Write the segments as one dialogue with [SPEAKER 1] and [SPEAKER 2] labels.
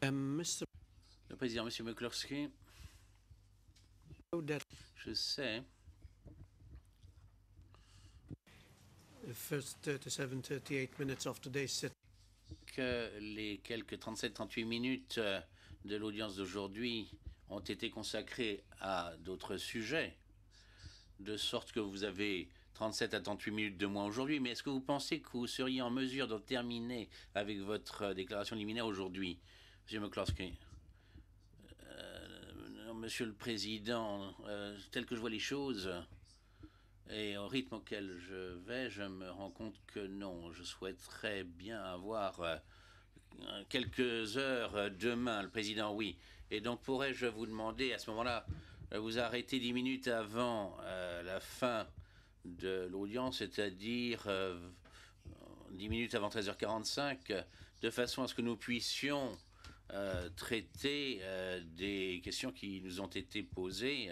[SPEAKER 1] Mr.
[SPEAKER 2] Le président, M. McCloskey,
[SPEAKER 1] That
[SPEAKER 2] je sais
[SPEAKER 1] the first 37, 38 minutes of today's sitting
[SPEAKER 2] que les quelques 37-38 minutes de l'audience d'aujourd'hui ont été consacrées à d'autres sujets, de sorte que vous avez 37 à 38 minutes de moins aujourd'hui. Mais est-ce que vous pensez que vous seriez en mesure de terminer avec votre déclaration liminaire aujourd'hui, M. McCloskey? Monsieur le Président, tel que je vois les choses, et au rythme auquel je vais, je me rends compte que non. Je souhaiterais bien avoir quelques heures demain, le Président, oui. Et donc pourrais-je vous demander à ce moment-là, vous arrêter 10 minutes avant la fin de l'audience, c'est-à-dire 10 minutes avant 13h45, de façon à ce que nous puissions traiter des questions qui nous ont été posées,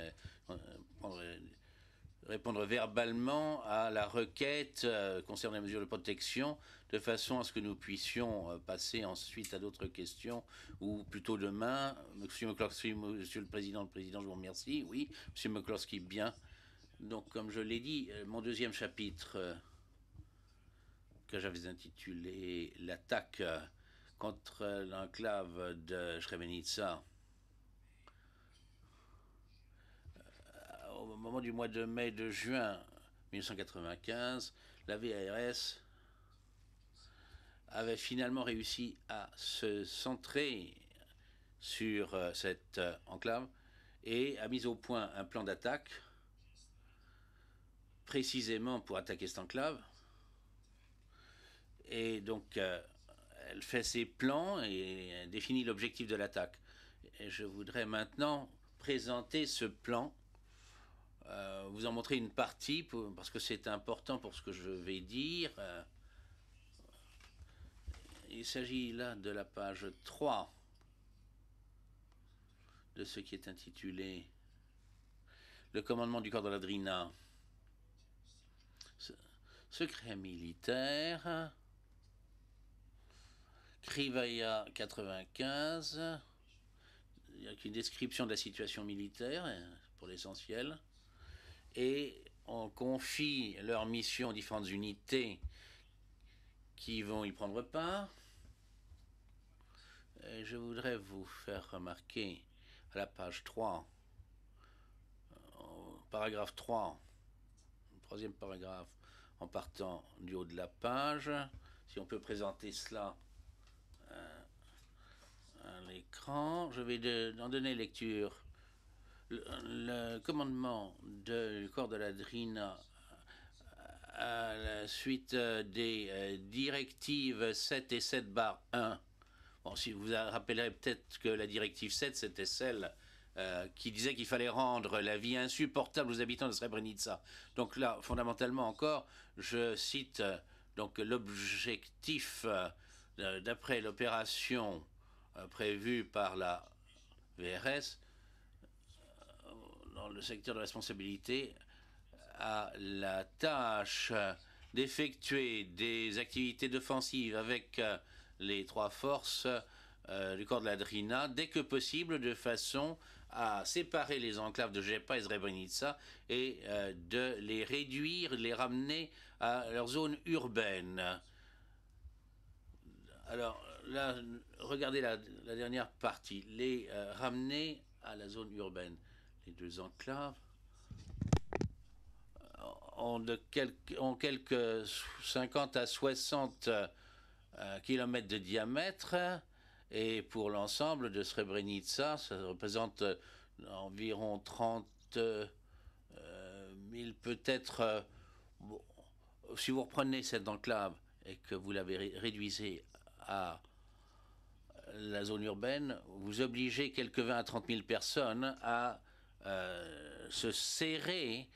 [SPEAKER 2] répondre verbalement à la requête concernant les mesures de protection, de façon à ce que nous puissions passer ensuite à d'autres questions, ou plutôt demain. Monsieur McCloskey, Monsieur le Président, je vous remercie. Oui, Monsieur McCloskey, bien. Donc, comme je l'ai dit, mon deuxième chapitre, que j'avais intitulé L'attaque contre l'enclave de Srebrenica, au moment du mois de mai, de juin 1995, la VARS avait finalement réussi à se centrer sur cette enclave et a mis au point un plan d'attaque précisément pour attaquer cette enclave. Et donc, elle fait ses plans et définit l'objectif de l'attaque. Et je voudrais maintenant présenter ce plan, vous en montrer une partie parce que c'est important pour ce que je vais dire. Il s'agit là de la page 3 de ce qui est intitulé Le commandement du corps de la Drina. Secret militaire, Krivaya 95, il y a une description de la situation militaire pour l'essentiel, et on confie leur mission aux différentes unités qui vont y prendre part. Et je voudrais vous faire remarquer à la page 3, au paragraphe 3, le troisième paragraphe, en partant du haut de la page, si on peut présenter cela à l'écran, je vais en donner lecture. Le commandement du corps de la Drina à la suite des directives 7 et 7/1. Bon, si vous vous rappellerez peut-être que la directive 7, c'était celle qui disait qu'il fallait rendre la vie insupportable aux habitants de Srebrenica. Donc là, fondamentalement encore, je cite donc l'objectif d'après l'opération prévue par la VRS dans le secteur de responsabilité à la tâche d'effectuer des activités défensives avec les trois forces du corps de la Drina dès que possible, de façon à séparer les enclaves de Jepa et Srebrenica et de les réduire, de les ramener à leur zone urbaine. Alors là, regardez la dernière partie, les ramener à la zone urbaine. Les deux enclaves ont quelques 50 à 60 kilomètres de diamètre, et pour l'ensemble de Srebrenica, ça représente environ 30 000 peut-être. Bon, si vous reprenez cette enclave et que vous l'avez réduisée à la zone urbaine, vous obligez quelques 20 à 30 000 personnes à se serrer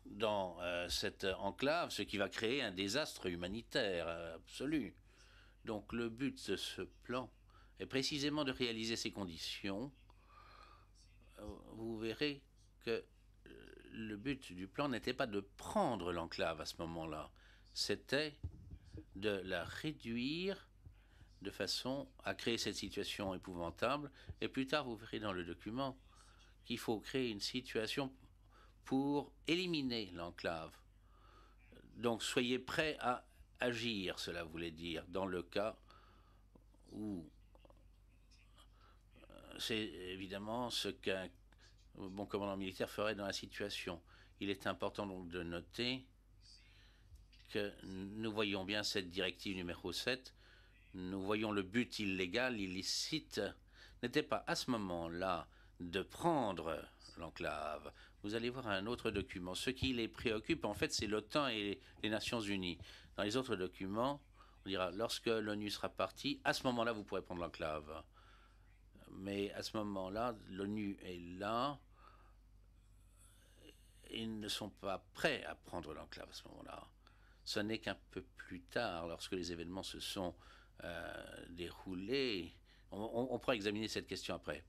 [SPEAKER 2] dans cette enclave, ce qui va créer un désastre humanitaire absolu. Donc le but de ce plan est précisément de réaliser ces conditions. Vous verrez que le but du plan n'était pas de prendre l'enclave à ce moment-là, c'était de la réduire de façon à créer cette situation épouvantable. Et plus tard, vous verrez dans le document qu'il faut créer une situation pour éliminer l'enclave. Donc soyez prêts à agir, cela voulait dire, dans le cas où c'est évidemment ce qu'un bon commandant militaire ferait dans la situation. Il est important donc de noter que nous voyons bien cette directive numéro 7, nous voyons le but illégal, illicite, n'était pas à ce moment-là de prendre l'enclave. Vous allez voir un autre document. Ce qui les préoccupe, en fait, c'est l'OTAN et les Nations Unies. Dans les autres documents, on dira, lorsque l'ONU sera partie, à ce moment-là, vous pourrez prendre l'enclave. Mais à ce moment-là, l'ONU est là. Ils ne sont pas prêts à prendre l'enclave à ce moment-là. Ce n'est qu'un peu plus tard, lorsque les événements se sont déroulés. On pourra examiner cette question après.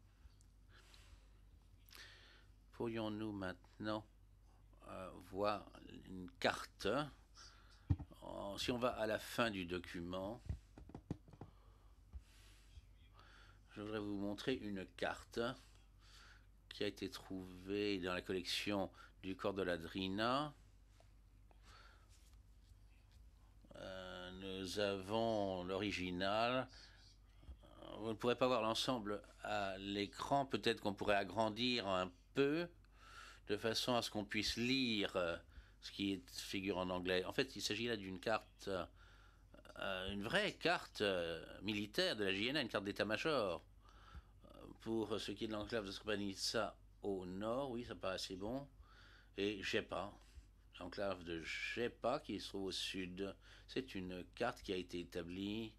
[SPEAKER 2] Pourrions-nous maintenant voir une carte? Si on va à la fin du document, je voudrais vous montrer une carte qui a été trouvée dans la collection du corps de la Drina. Nous avons l'original. Vous ne pourrez pas voir l'ensemble à l'écran. Peut-être qu'on pourrait agrandir un peu de façon à ce qu'on puisse lire ce qui figure en anglais. En fait, il s'agit là d'une carte, une vraie carte militaire de la JNA, une carte d'état-major. Pour ce qui est de l'enclave de Srebrenica au nord, oui, ça paraît assez bon. Et Jepa, l'enclave de Jepa qui se trouve au sud. C'est une carte qui a été établie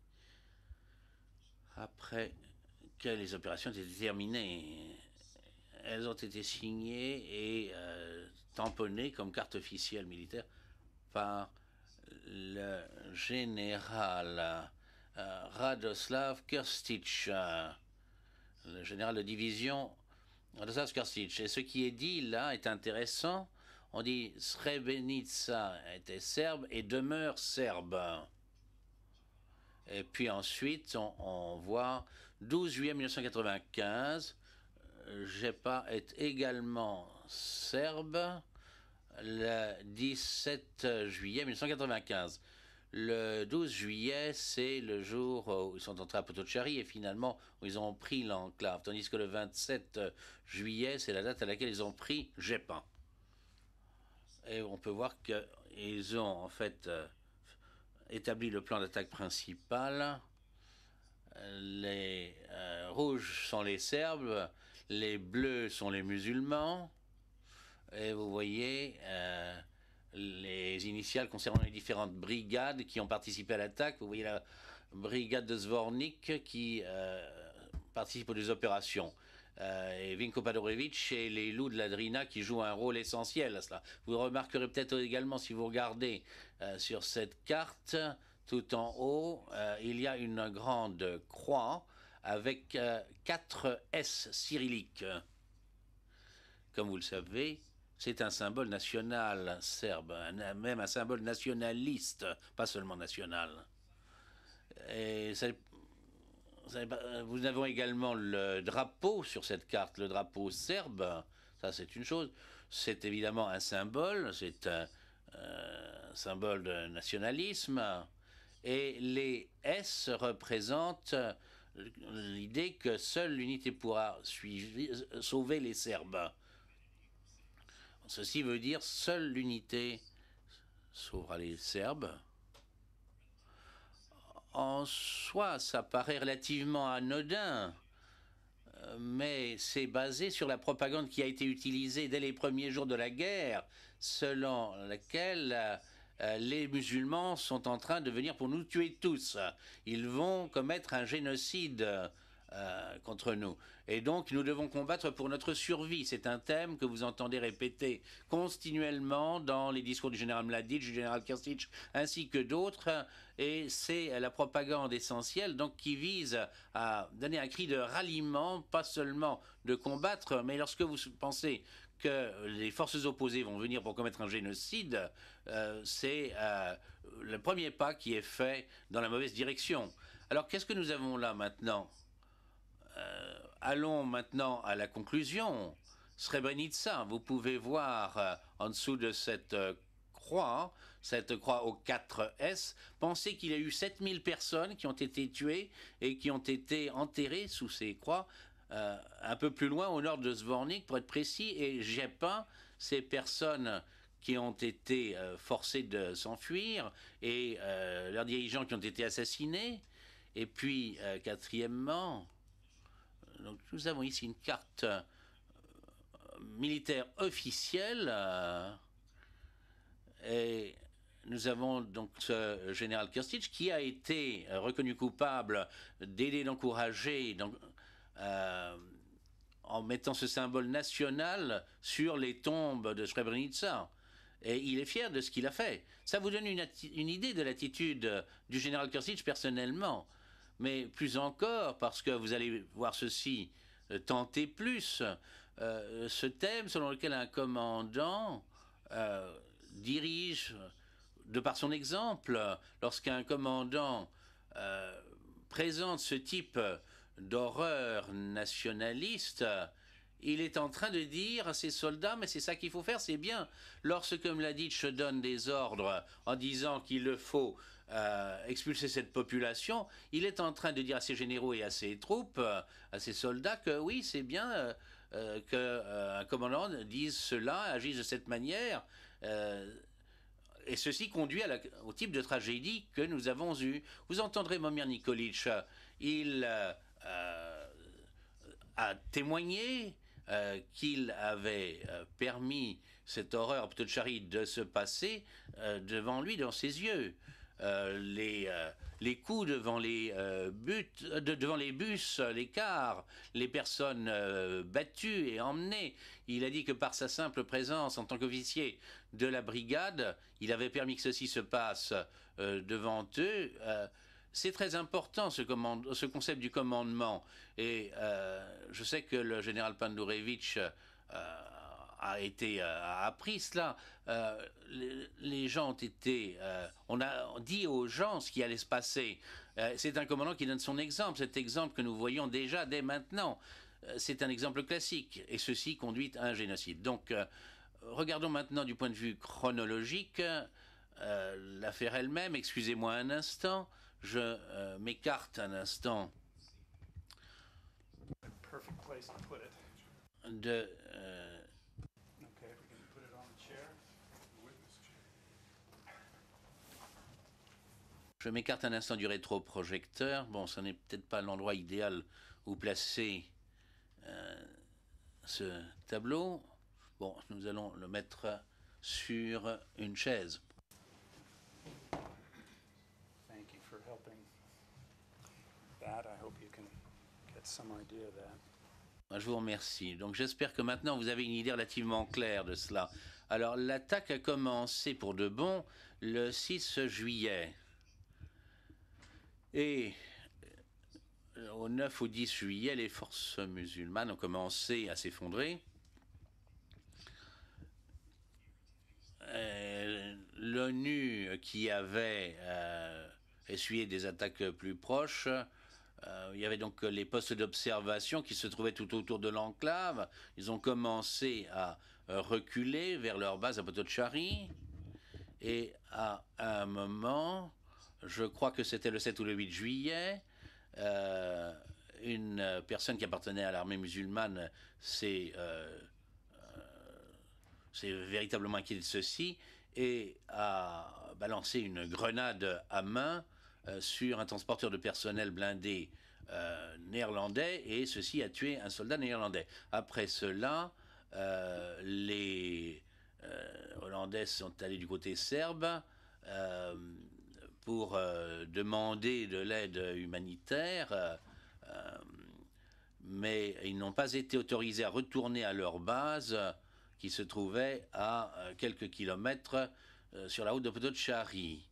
[SPEAKER 2] après que les opérations étaient terminées. Elles ont été signées et tamponnées comme carte officielle militaire par le général Radoslav Krstić, le général de division Radoslav Krstić. Et ce qui est dit là est intéressant. On dit Srebrenica était serbe et demeure serbe. Et puis ensuite, on voit 12 juillet 1995, Jepa est également serbe le 17 juillet 1995. Le 12 juillet, c'est le jour où ils sont entrés à Potocari et finalement où ils ont pris l'enclave. Tandis que le 27 juillet, c'est la date à laquelle ils ont pris Jepa. Et on peut voir qu'ils ont en fait établi le plan d'attaque principal. Les rouges sont les Serbes, les bleus sont les musulmans. Et vous voyez les initiales concernant les différentes brigades qui ont participé à l'attaque. Vous voyez la brigade de Zvornik qui participe aux opérations. Et Vinko Padorevic et les loups de la Drina qui jouent un rôle essentiel à cela. Vous remarquerez peut-être également, si vous regardez sur cette carte, tout en haut, il y a une grande croix avec 4 S cyrilliques. Comme vous le savez, c'est un symbole national serbe, même un symbole nationaliste, pas seulement national. Et ça, nous avons également le drapeau sur cette carte, le drapeau serbe. Ça, c'est une chose. C'est évidemment un symbole, c'est un symbole de nationalisme. Et les S représentent l'idée que seule l'unité pourra sauver les Serbes. Ceci veut dire seule l'unité sauvera les Serbes. En soi, ça paraît relativement anodin, mais c'est basé sur la propagande qui a été utilisée dès les premiers jours de la guerre, selon laquelle les musulmans sont en train de venir pour nous tuer tous. Ils vont commettre un génocide contre nous. Et donc, nous devons combattre pour notre survie. C'est un thème que vous entendez répéter continuellement dans les discours du général Mladic, du général Krstić, ainsi que d'autres. Et c'est la propagande essentielle, donc, qui vise à donner un cri de ralliement, pas seulement de combattre, mais lorsque vous pensez que les forces opposées vont venir pour commettre un génocide, c'est le premier pas qui est fait dans la mauvaise direction. Alors, qu'est-ce que nous avons là maintenant? Allons maintenant à la conclusion. Srebrenica, vous pouvez voir en dessous de cette croix aux 4 S, pensez qu'il y a eu 7000 personnes qui ont été tuées et qui ont été enterrées sous ces croix, un peu plus loin au nord de Zvornik pour être précis, et j'ai peint ces personnes qui ont été forcées de s'enfuir et leurs dirigeants qui ont été assassinés. Et puis, quatrièmement, donc, nous avons ici une carte militaire officielle et nous avons donc ce général Krstić qui a été reconnu coupable d'aider, d'encourager en mettant ce symbole national sur les tombes de Srebrenica. Et il est fier de ce qu'il a fait. Ça vous donne une idée de l'attitude du général Krstić personnellement. Mais plus encore, parce que vous allez voir ceci tenter plus, ce thème selon lequel un commandant dirige, de par son exemple, lorsqu'un commandant présente ce type d'horreur nationaliste, il est en train de dire à ses soldats, mais c'est ça qu'il faut faire, c'est bien. Lorsque Mladic donne des ordres en disant qu'il le faut expulser cette population, il est en train de dire à ses généraux et à ses troupes, à ses soldats, que oui, c'est bien qu'un commandant dise cela, agisse de cette manière. Et ceci conduit au type de tragédie que nous avons eue. Vous entendrez Momir Nikolic, il a témoigné qu'il avait permis cette horreur Potocari de se passer devant lui, dans ses yeux. Les coups devant devant les bus, les cars, les personnes battues et emmenées. Il a dit que par sa simple présence en tant qu'officier de la brigade, il avait permis que ceci se passe devant eux. C'est très important ce concept du commandement. Et je sais que le général Pandurevich a appris cela. Les gens ont été... on a dit aux gens ce qui allait se passer. C'est un commandant qui donne son exemple, cet exemple que nous voyons déjà dès maintenant. C'est un exemple classique, et ceci conduit à un génocide. Donc, regardons maintenant du point de vue chronologique l'affaire elle-même. Excusez-moi un instant, je m'écarte un instant de... Je m'écarte un instant du rétroprojecteur. Bon, ce n'est peut-être pas l'endroit idéal où placer ce tableau. Bon, nous allons le mettre sur une chaise.
[SPEAKER 3] Thank you for helping that. I hope you can get some idea of that.
[SPEAKER 2] Je vous remercie. Donc j'espère que maintenant vous avez une idée relativement claire de cela. Alors l'attaque a commencé pour de bon le 6 juillet. Et au 9 ou 10 juillet, les forces musulmanes ont commencé à s'effondrer. L'ONU, qui avait essuyé des attaques plus proches, il y avait donc les postes d'observation qui se trouvaient tout autour de l'enclave. Ils ont commencé à reculer vers leur base à Potocari. Et à un moment, je crois que c'était le 7 ou le 8 juillet, une personne qui appartenait à l'armée musulmane s'est véritablement inquiétée de ceci et a balancé une grenade à main sur un transporteur de personnel blindé néerlandais, et ceci a tué un soldat néerlandais. Après cela, les Hollandais sont allés du côté serbe pour demander de l'aide humanitaire, mais ils n'ont pas été autorisés à retourner à leur base qui se trouvait à quelques kilomètres sur la route de Potocari.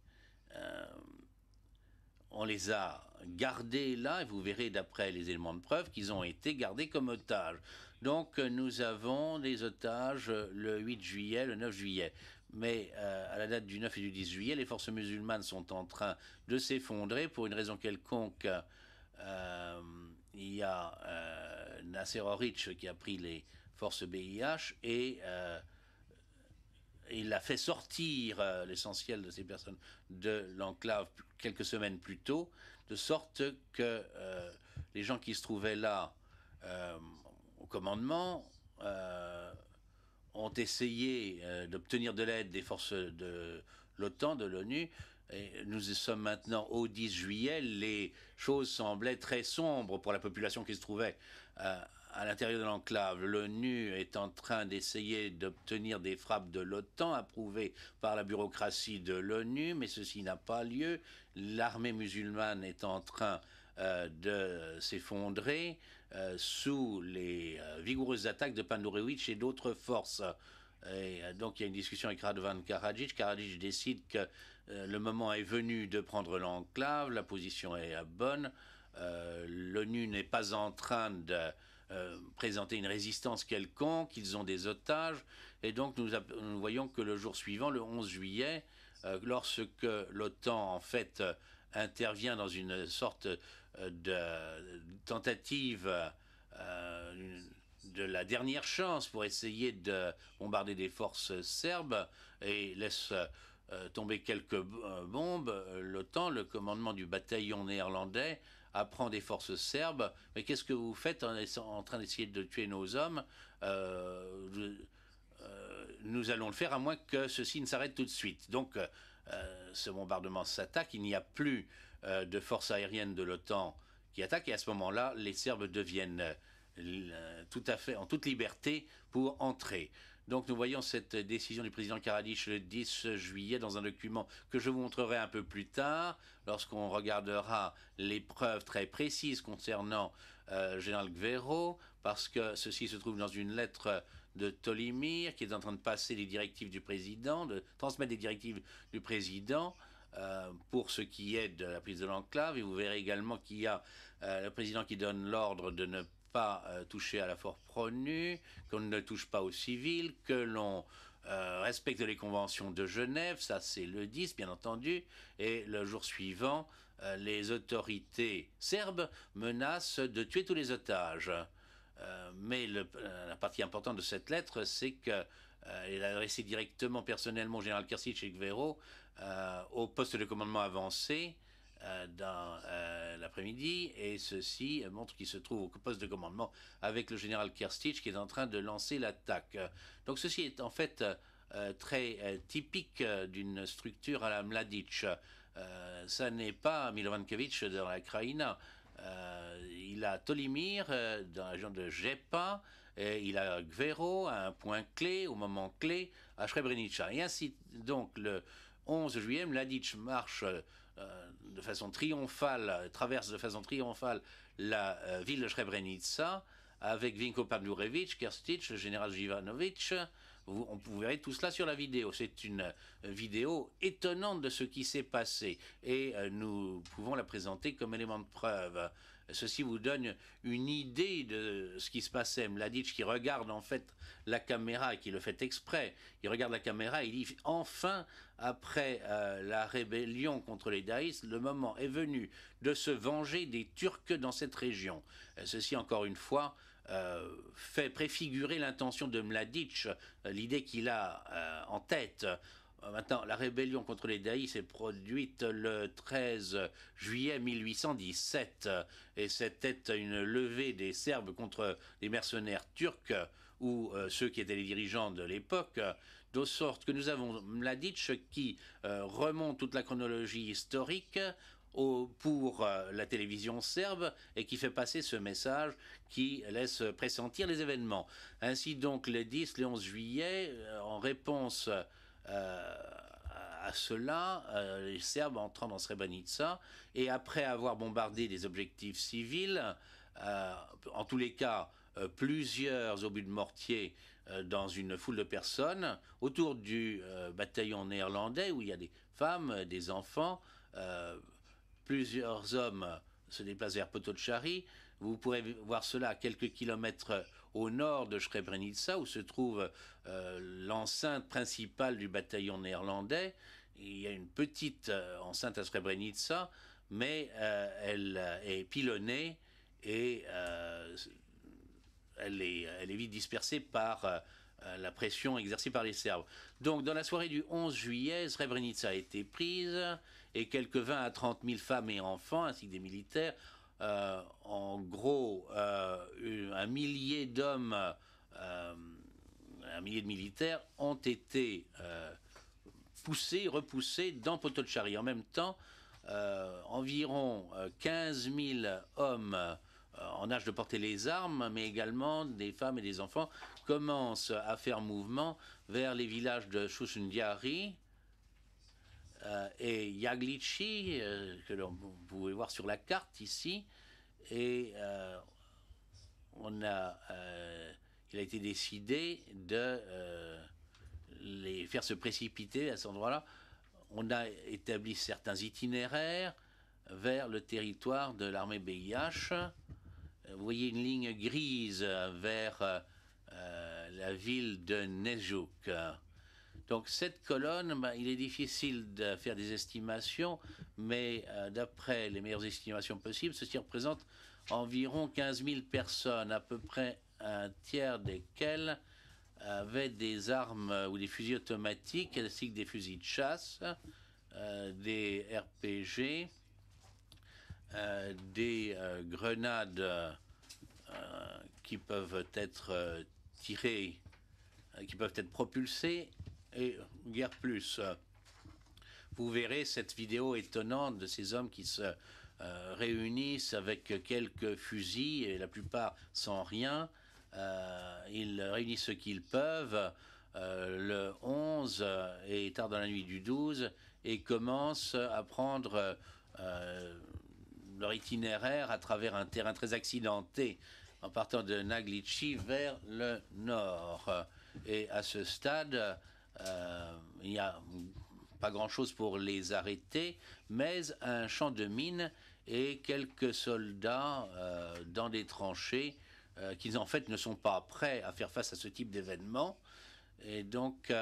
[SPEAKER 2] On les a gardés là, et vous verrez d'après les éléments de preuve qu'ils ont été gardés comme otages. Donc nous avons des otages le 8 juillet, le 9 juillet. Mais à la date du 9 et du 10 juillet, les forces musulmanes sont en train de s'effondrer pour une raison quelconque. Il y a Nasser Orich qui a pris les forces BIH et il a fait sortir l'essentiel de ces personnes de l'enclave quelques semaines plus tôt, de sorte que les gens qui se trouvaient là au commandement ont essayé d'obtenir de l'aide des forces de l'OTAN, de l'ONU. Et nous sommes maintenant au 10 juillet. Les choses semblaient très sombres pour la population qui se trouvait à l'intérieur de l'enclave. L'ONU est en train d'essayer d'obtenir des frappes de l'OTAN approuvées par la bureaucratie de l'ONU, mais ceci n'a pas lieu. L'armée musulmane est en train de s'effondrer sous les vigoureuses attaques de Pandurevic et d'autres forces. Et donc il y a une discussion avec Radovan Karadzic. Karadzic décide que le moment est venu de prendre l'enclave, la position est bonne. L'ONU n'est pas en train de présenter une résistance quelconque, ils ont des otages. Et donc nous voyons que le jour suivant, le 11 juillet, lorsque l'OTAN en fait intervient dans une sorte de tentative de la dernière chance pour essayer de bombarder des forces serbes et laisse tomber quelques bombes, l'OTAN, le commandement du bataillon néerlandais, apprend des forces serbes. Mais qu'est-ce que vous faites en train d'essayer de tuer nos hommes nous allons le faire à moins que ceci ne s'arrête tout de suite. Donc ce bombardement s'attaque, il n'y a plus de forces aériennes de l'OTAN qui attaquent, et à ce moment-là, les Serbes deviennent tout à fait en toute liberté pour entrer. Donc nous voyons cette décision du président Karadzic le 10 juillet dans un document que je vous montrerai un peu plus tard, lorsqu'on regardera les preuves très précises concernant général Gvero, parce que ceci se trouve dans une lettre de Tolimir, qui est en train de passer les directives du président, de transmettre les directives du président pour ce qui est de la prise de l'enclave. Et vous verrez également qu'il y a le président qui donne l'ordre de ne pas toucher à la force pronu, qu'on ne touche pas aux civils, que l'on respecte les conventions de Genève, ça c'est le 10 bien entendu, et le jour suivant, les autorités serbes menacent de tuer tous les otages. Mais la partie importante de cette lettre, c'est qu'elle est adressée directement, personnellement, au général Krstić et Gvero, au poste de commandement avancé dans l'après-midi, et ceci montre qu'il se trouve au poste de commandement avec le général Krstić qui est en train de lancer l'attaque. Donc ceci est en fait très typique d'une structure à la Mladic. Ça n'est pas Milovankovic dans la Krajina. Il a Tolimir dans la région de Jepa, et il a Gvero à un point clé, au moment clé, à Srebrenica. Et ainsi donc le 11 juillet, Mladic marche de façon triomphale, traverse de façon triomphale la ville de Srebrenica avec Vinko Pandurevic, Krstić, le général Jivanovic. Vous verrez tout cela sur la vidéo. C'est une vidéo étonnante de ce qui s'est passé et nous pouvons la présenter comme élément de preuve. Ceci vous donne une idée de ce qui se passait. Mladic qui regarde en fait la caméra et qui le fait exprès. Il regarde la caméra et il dit enfin, après la rébellion contre les Daïs, le moment est venu de se venger des Turcs dans cette région. Ceci encore une fois fait préfigurer l'intention de Mladic, l'idée qu'il a en tête. Maintenant, la rébellion contre les Daïs s'est produite le 13 juillet 1817 et c'était une levée des Serbes contre les mercenaires turcs ou ceux qui étaient les dirigeants de l'époque, de sorte que nous avons Mladic qui remonte toute la chronologie historique pour la télévision serbe et qui fait passer ce message qui laisse pressentir les événements. Ainsi donc, le 10, le 11 juillet, en réponse à cela, les Serbes entrant dans Srebrenica et après avoir bombardé des objectifs civils, en tous les cas plusieurs obus de mortier dans une foule de personnes autour du bataillon néerlandais où il y a des femmes, des enfants, plusieurs hommes se déplacent vers Potocari. Vous pourrez voir cela à quelques kilomètres au nord de Srebrenica, où se trouve l'enceinte principale du bataillon néerlandais. Il y a une petite enceinte à Srebrenica, mais elle est pilonnée et elle est vite dispersée par la pression exercée par les Serbes. Donc, dans la soirée du 11 juillet, Srebrenica a été prise et quelques 20 à 30 000 femmes et enfants, ainsi que des militaires, en gros, un millier d'hommes, un millier de militaires ont été repoussés dans Potocari. En même temps, environ 15 000 hommes en âge de porter les armes, mais également des femmes et des enfants, commencent à faire mouvement vers les villages de Shushendiari et Yaglichi, que vous pouvez voir sur la carte ici. Et il a été décidé de les faire se précipiter à cet endroit-là. On a établi certains itinéraires vers le territoire de l'armée BIH. Vous voyez une ligne grise vers la ville de Nejuk. Donc cette colonne, il est difficile de faire des estimations, mais d'après les meilleures estimations possibles, ceci représente environ 15 000 personnes, à peu près un tiers desquelles avaient des armes ou des fusils automatiques, ainsi que des fusils de chasse, des RPG, des grenades qui peuvent être tirées, qui peuvent être propulsées, et guère plus. Vous verrez cette vidéo étonnante de ces hommes qui se réunissent avec quelques fusils, et la plupart sans rien. Ils réunissent ce qu'ils peuvent le 11 et tard dans la nuit du 12 et commencent à prendre leur itinéraire à travers un terrain très accidenté en partant de Naglici vers le nord. Et à ce stade, il n'y a pas grand-chose pour les arrêter, mais un champ de mines et quelques soldats dans des tranchées qui en fait ne sont pas prêts à faire face à ce type d'événement. Et donc,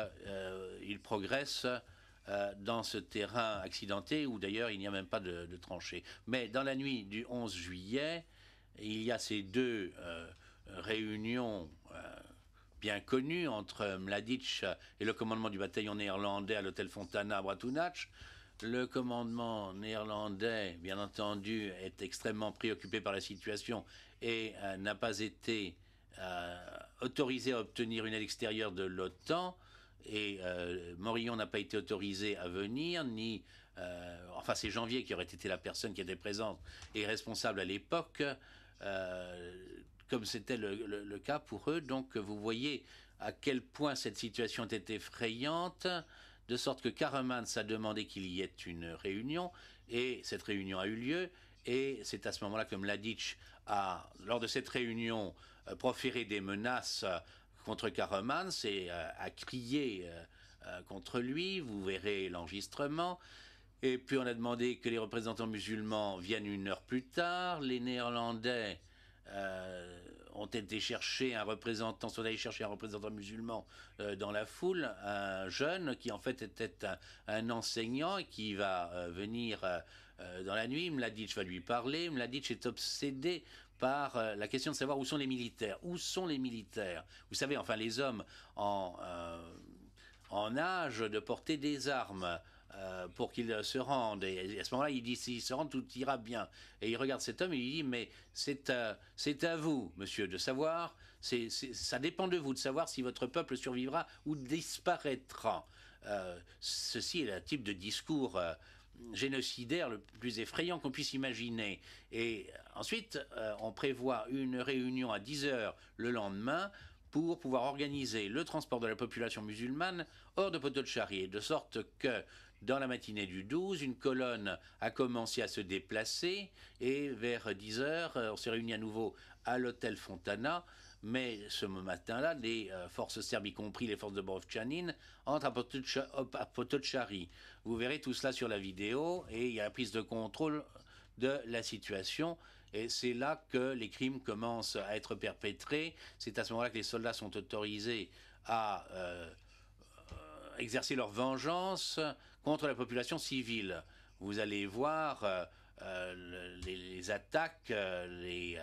[SPEAKER 2] ils progressent dans ce terrain accidenté où d'ailleurs il n'y a même pas de tranchées. Mais dans la nuit du 11 juillet, il y a ces deux réunions bien connues entre Mladic et le commandement du bataillon néerlandais à l'hôtel Fontana à Bratunac. Le commandement néerlandais, bien entendu, est extrêmement préoccupé par la situation et n'a pas été autorisé à obtenir une aide extérieure de l'OTAN. Et Morillon n'a pas été autorisé à venir, ni... enfin, c'est Janvier qui aurait été la personne qui était présente et responsable à l'époque, comme c'était le cas pour eux. Donc, vous voyez à quel point cette situation était effrayante, de sorte que Karemans a demandé qu'il y ait une réunion, et cette réunion a eu lieu, et c'est à ce moment-là que Mladic a, lors de cette réunion, proféré des menaces contre Karemans et a crié contre lui. Vous verrez l'enregistrement. Et puis on a demandé que les représentants musulmans viennent une heure plus tard. Les Néerlandais ont été chercher un représentant, sont allés chercher un représentant musulman dans la foule, un jeune qui en fait était un enseignant et qui va venir dans la nuit. Mladic va lui parler. Mladic est obsédé par la question de savoir où sont les militaires. Où sont les militaires? Vous savez, enfin, les hommes en âge de porter des armes pour qu'ils se rendent. Et à ce moment-là, il dit, s'ils se rendent, tout ira bien. Et il regarde cet homme et il dit, mais c'est à vous, monsieur, de savoir, ça dépend de vous, de savoir si votre peuple survivra ou disparaîtra. Ceci est le type de discours génocidaire le plus effrayant qu'on puisse imaginer. Et ensuite, on prévoit une réunion à 10 heures le lendemain pour pouvoir organiser le transport de la population musulmane hors de Potocari, de sorte que dans la matinée du 12, une colonne a commencé à se déplacer et vers 10 heures, on s'est réunis à nouveau à l'hôtel Fontana. Mais ce matin-là, les forces serbes, y compris les forces de Borovčanin, entrent à Potocari. Vous verrez tout cela sur la vidéo et il y a la prise de contrôle de la situation. Et c'est là que les crimes commencent à être perpétrés. C'est à ce moment-là que les soldats sont autorisés à exercer leur vengeance contre la population civile. Vous allez voir les attaques, les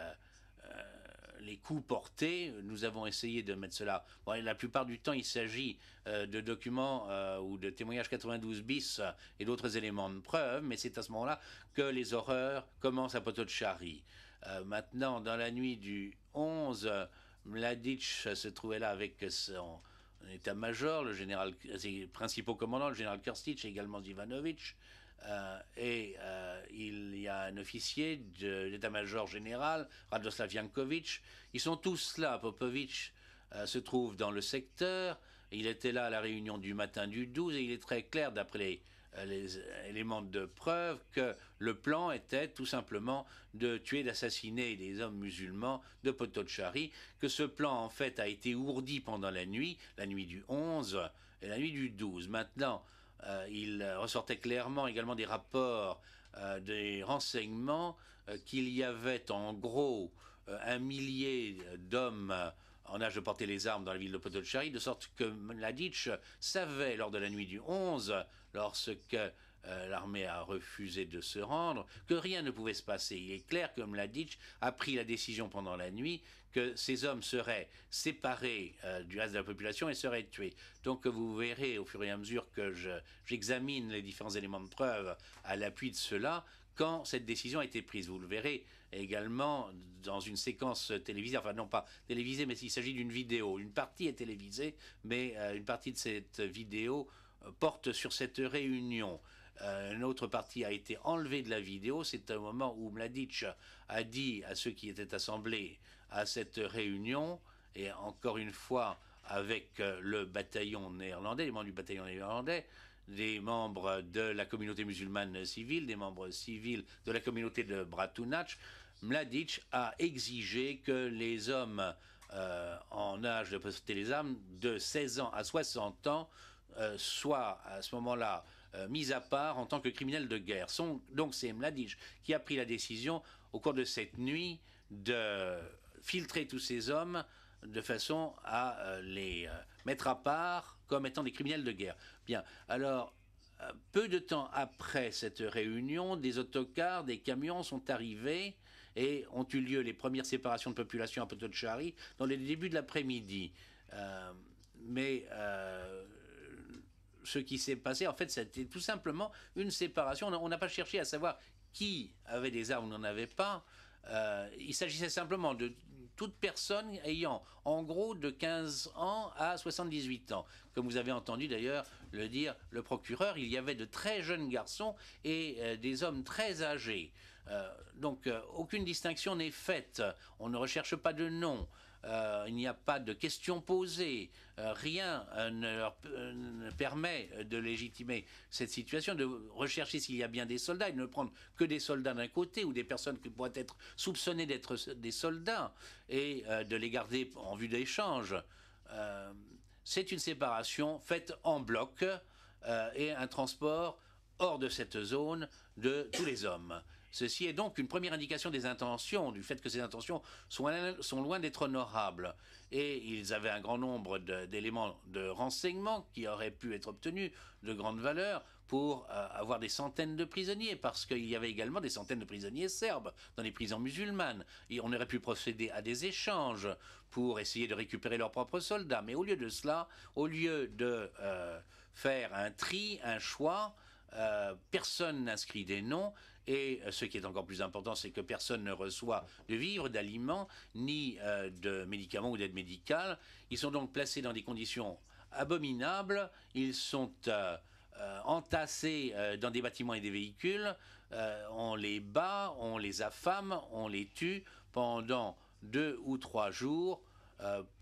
[SPEAKER 2] coups portés. Nous avons essayé de mettre cela. Bon, la plupart du temps, il s'agit de documents ou de témoignages 92 bis et d'autres éléments de preuve, mais c'est à ce moment-là que les horreurs commencent à Potocari. Maintenant, dans la nuit du 11, Mladic se trouvait là avec son état-major, le général, ses principaux commandants, le général Krstić et également Zivanovic. Il y a un officier de l'état-major général, Radoslav Jankovic. Ils sont tous là. Popovic se trouve dans le secteur. Il était là à la réunion du matin du 12 et il est très clair, d'après les éléments de preuve, que le plan était tout simplement de tuer, d'assassiner des hommes musulmans de Potocari, que ce plan en fait a été ourdi pendant la nuit du 11 et la nuit du 12. Maintenant, il ressortait clairement également des rapports des renseignements qu'il y avait en gros 1 millier d'hommes en âge de porter les armes dans la ville de Potocari, de sorte que Mladic savait lors de la nuit du 11, lorsque l'armée a refusé de se rendre, que rien ne pouvait se passer. Il est clair que Mladic a pris la décision pendant la nuit que ces hommes seraient séparés du reste de la population et seraient tués. Donc vous verrez au fur et à mesure que j'examine les différents éléments de preuve à l'appui de cela, quand cette décision a été prise. Vous le verrez également dans une séquence télévisée, enfin non pas télévisée, mais il s'agit d'une vidéo. Une partie est télévisée, mais une partie de cette vidéo porte sur cette réunion. Une autre partie a été enlevée de la vidéo. C'est un moment où Mladic a dit à ceux qui étaient assemblés à cette réunion, et encore une fois avec le bataillon néerlandais, les membres du bataillon néerlandais, des membres de la communauté musulmane civile, des membres civils de la communauté de Bratunac, Mladic a exigé que les hommes en âge de posséder les armes de 16 ans à 60 ans soient à ce moment-là mis à part en tant que criminels de guerre. Donc c'est Mladic qui a pris la décision au cours de cette nuit de filtrer tous ces hommes de façon à les mettre à part comme étant des criminels de guerre. Bien, alors, peu de temps après cette réunion, des autocars, des camions sont arrivés et ont eu lieu les premières séparations de population à Potocari dans les débuts de l'après-midi. Ce qui s'est passé, en fait, c'était tout simplement une séparation. On n'a pas cherché à savoir qui avait des armes ou n'en avait pas. Il s'agissait simplement de toute personne ayant en gros de 15 ans à 78 ans. Comme vous avez entendu d'ailleurs le dire le procureur, il y avait de très jeunes garçons et des hommes très âgés. Donc aucune distinction n'est faite. On ne recherche pas de nom. Il n'y a pas de questions posées. Rien ne leur permet de légitimer cette situation, de rechercher s'il y a bien des soldats et de ne prendre que des soldats d'un côté ou des personnes qui pourraient être soupçonnées d'être des soldats et de les garder en vue d'échange. C'est une séparation faite en bloc et un transport hors de cette zone de tous les hommes. Ceci est donc une première indication des intentions, du fait que ces intentions sont loin d'être honorables. Et ils avaient un grand nombre d'éléments de renseignement qui auraient pu être obtenus de grande valeur pour avoir des centaines de prisonniers, parce qu'il y avait également des centaines de prisonniers serbes dans les prisons musulmanes. Et on aurait pu procéder à des échanges pour essayer de récupérer leurs propres soldats. Mais au lieu de cela, au lieu de faire un tri, un choix, personne n'inscrit des noms. Et ce qui est encore plus important, c'est que personne ne reçoit de vivres, d'aliments, ni de médicaments ou d'aide médicale. Ils sont donc placés dans des conditions abominables. Ils sont entassés dans des bâtiments et des véhicules. On les bat, on les affame, on les tue pendant 2 ou 3 jours,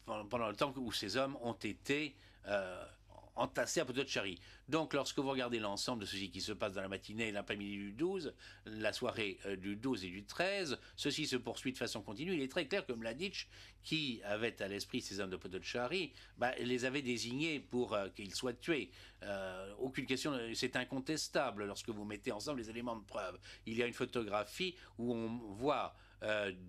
[SPEAKER 2] pendant le temps où ces hommes ont été entassés à Potocari. Donc, lorsque vous regardez l'ensemble de ceci qui se passe dans la matinée et l'après-midi du 12, la soirée du 12 et du 13, ceci se poursuit de façon continue. Il est très clair que Mladic, qui avait à l'esprit ces hommes de Potocari, les avait désignés pour qu'ils soient tués. Aucune question, c'est incontestable lorsque vous mettez ensemble les éléments de preuve. Il y a une photographie où on voit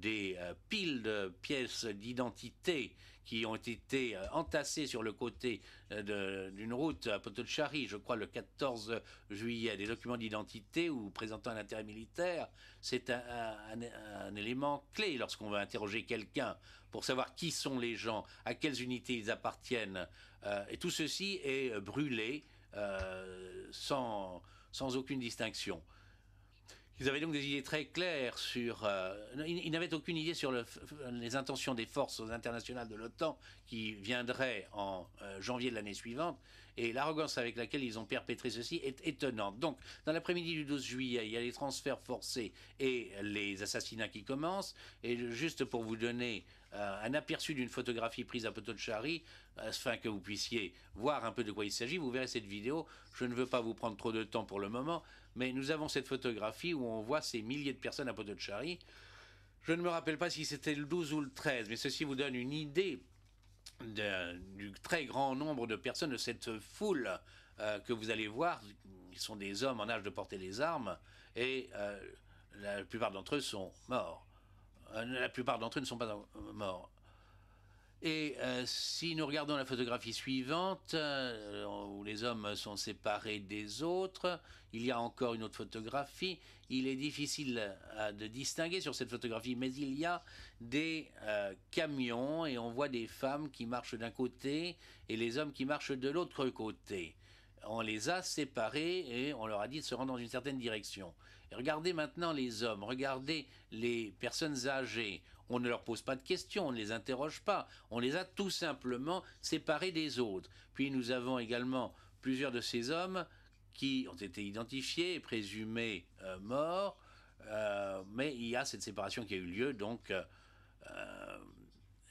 [SPEAKER 2] des piles de pièces d'identité qui ont été entassées sur le côté d'une route à Potocari, je crois le 14 juillet, des documents d'identité ou présentant un intérêt militaire, c'est un élément clé lorsqu'on veut interroger quelqu'un pour savoir qui sont les gens, à quelles unités ils appartiennent. Et tout ceci est brûlé sans aucune distinction. Ils avaient donc des idées très claires sur... ils n'avaient aucune idée sur les intentions des forces internationales de l'OTAN qui viendraient en janvier de l'année suivante. Et l'arrogance avec laquelle ils ont perpétré ceci est étonnante. Donc, dans l'après-midi du 12 juillet, il y a les transferts forcés et les assassinats qui commencent. Et juste pour vous donner un aperçu d'une photographie prise à Potocari, afin que vous puissiez voir un peu de quoi il s'agit, vous verrez cette vidéo. Je ne veux pas vous prendre trop de temps pour le moment, mais nous avons cette photographie où on voit ces milliers de personnes à Potocari. Je ne me rappelle pas si c'était le 12 ou le 13, mais ceci vous donne une idée du très grand nombre de personnes, de cette foule que vous allez voir. Ils sont des hommes en âge de porter les armes, et la plupart d'entre eux sont morts. La plupart d'entre eux ne sont pas morts. Et si nous regardons la photographie suivante, où les hommes sont séparés des autres, il y a encore une autre photographie. Il est difficile de distinguer sur cette photographie, mais il y a des camions et on voit des femmes qui marchent d'un côté et les hommes qui marchent de l'autre côté. On les a séparés et on leur a dit de se rendre dans une certaine direction. Et regardez maintenant les hommes, regardez les personnes âgées. On ne leur pose pas de questions, on ne les interroge pas. On les a tout simplement séparés des autres. Puis nous avons également plusieurs de ces hommes qui ont été identifiés et présumés morts. Mais il y a cette séparation qui a eu lieu, donc...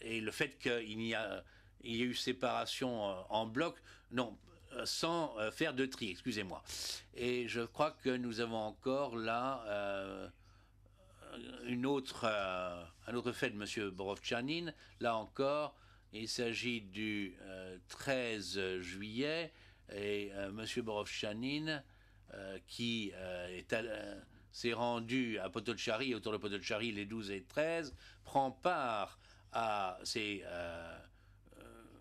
[SPEAKER 2] et le fait qu'il y a eu séparation en bloc, non, sans faire de tri, excusez-moi. Et je crois que nous avons encore là un autre fait de M. Borovtchanin. Là encore, il s'agit du 13 juillet, et M. Borovtchanin, qui s'est rendu à Potocari et autour de Potocari les 12 et 13, prend part à ces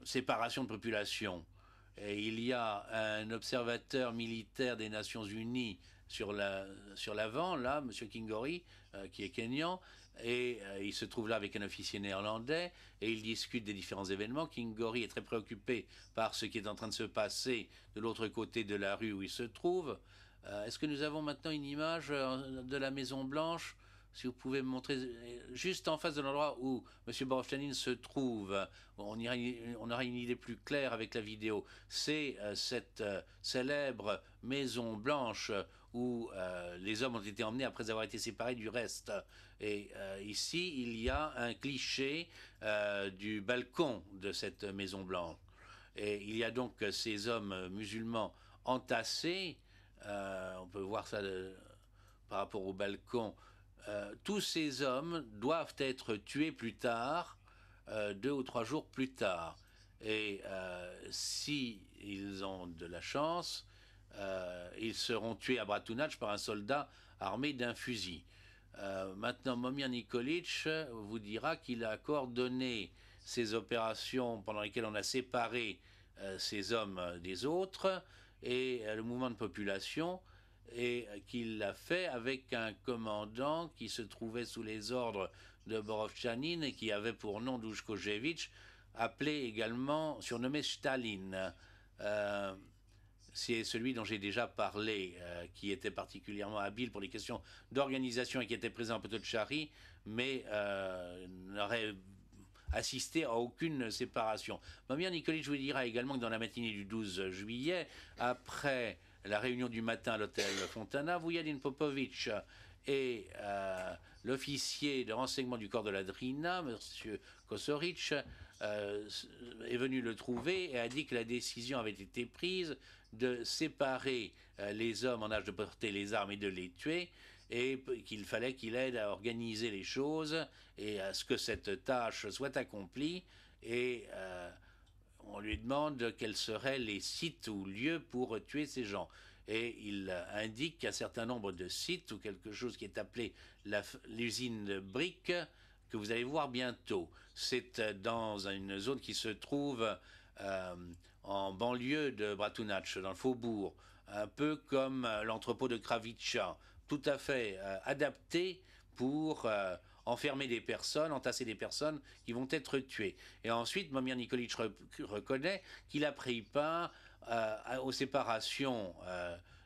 [SPEAKER 2] séparations de population. Et il y a un observateur militaire des Nations Unies sur l'avant, là, M. Kingori, qui est kényan, et il se trouve là avec un officier néerlandais, et il discute des différents événements. Kingori est très préoccupé par ce qui est en train de se passer de l'autre côté de la rue où il se trouve. Est-ce que nous avons maintenant une image de la Maison Blanche? Si vous pouvez me montrer, juste en face de l'endroit où M. Borovtchanin se trouve, on aura une idée plus claire avec la vidéo. C'est cette célèbre Maison Blanche où les hommes ont été emmenés après avoir été séparés du reste. Et ici, il y a un cliché du balcon de cette Maison Blanche. Et il y a donc ces hommes musulmans entassés. On peut voir ça par rapport au balcon. Tous ces hommes doivent être tués plus tard, 2 ou 3 jours plus tard. Et si ils ont de la chance, ils seront tués à Bratunac par un soldat armé d'un fusil. Maintenant, Momir Nikolic vous dira qu'il a coordonné ces opérations pendant lesquelles on a séparé ces hommes des autres et le mouvement de population, et qu'il l'a fait avec un commandant qui se trouvait sous les ordres de Borovtchanin et qui avait pour nom Douchkojevitch, appelé également, surnommé Staline. C'est celui dont j'ai déjà parlé, qui était particulièrement habile pour les questions d'organisation et qui était présent à Potocari, mais n'aurait assisté à aucune séparation. Momir Nikolic vous dira également que dans la matinée du 12 juillet, après la réunion du matin à l'hôtel Fontana, Vujadin Popovic et l'officier de renseignement du corps de la Drina, M. Kosoric, est venu le trouver et a dit que la décision avait été prise de séparer les hommes en âge de porter les armes et de les tuer, et qu'il fallait qu'il aide à organiser les choses et à ce que cette tâche soit accomplie. Et on lui demande quels seraient les sites ou lieux pour tuer ces gens. et il indique qu'un certain nombre de sites ou quelque chose qui est appelé l'usine de briques que vous allez voir bientôt. C'est dans une zone qui se trouve en banlieue de Bratunac, dans le faubourg, un peu comme l'entrepôt de Kravica, tout à fait adapté pour enfermer des personnes, entasser des personnes qui vont être tuées. Et ensuite, Momir Nikolic reconnaît qu'il a pris part aux séparations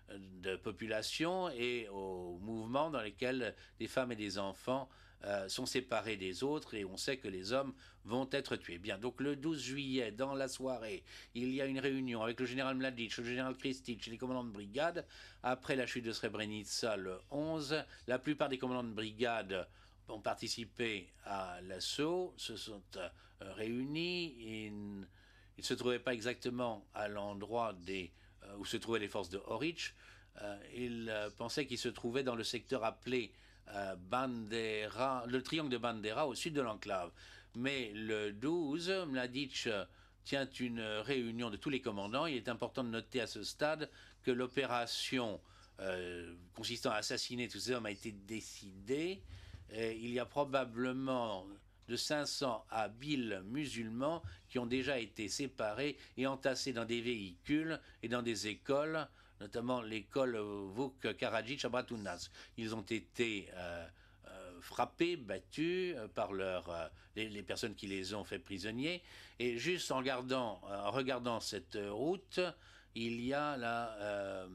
[SPEAKER 2] de population et aux mouvements dans lesquels des femmes et des enfants sont séparés des autres, et on sait que les hommes vont être tués. Bien, donc le 12 juillet, dans la soirée, il y a une réunion avec le général Mladic, le général Kristic et les commandants de brigade. Après la chute de Srebrenica le 11, la plupart des commandants de brigade ont participé à l'assaut, se sont réunis. Ils ne se trouvaient pas exactement à l'endroit où se trouvaient les forces de Horich. Ils pensaient qu'ils se trouvaient dans le secteur appelé Bandera, le triangle de Bandera au sud de l'enclave. Mais le 12, Mladic tient une réunion de tous les commandants. Il est important de noter à ce stade que l'opération consistant à assassiner tous ces hommes a été décidée. Il y a probablement de 500 habiles musulmans qui ont déjà été séparés et entassés dans des véhicules et dans des écoles, notamment l'école Vuk Karadzic à Bratunac. Ils ont été frappés, battus par les personnes qui les ont fait prisonniers. Et juste en regardant cette route, il y a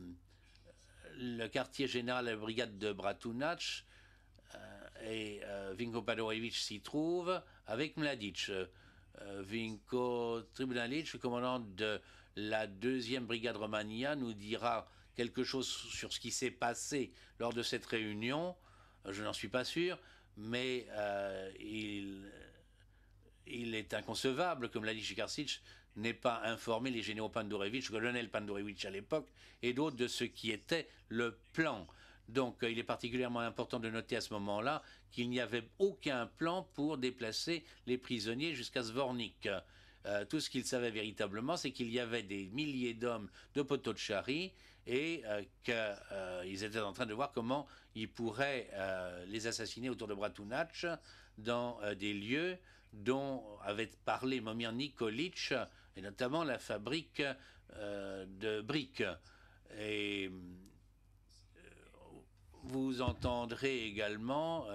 [SPEAKER 2] le quartier général de la brigade de Bratunac, et Vinko Padorevich s'y trouve avec Mladic. Vinko Tribunalic, le commandant de la 2e brigade Romania, nous dira quelque chose sur ce qui s'est passé lors de cette réunion. Je n'en suis pas sûr, mais il est inconcevable que Mladic Karsic n'ait pas informé les généraux Pandorevich, le colonel Pandorevich à l'époque, et d'autres de ce qui était le plan. Donc il est particulièrement important de noter à ce moment-là qu'il n'y avait aucun plan pour déplacer les prisonniers jusqu'à Zvornik. Tout ce qu'ils savaient véritablement, c'est qu'il y avait des milliers d'hommes de Potocari et qu'ils étaient en train de voir comment ils pourraient les assassiner autour de Bratunac dans des lieux dont avait parlé Momir Nikolic, et notamment la fabrique de briques. Et vous entendrez également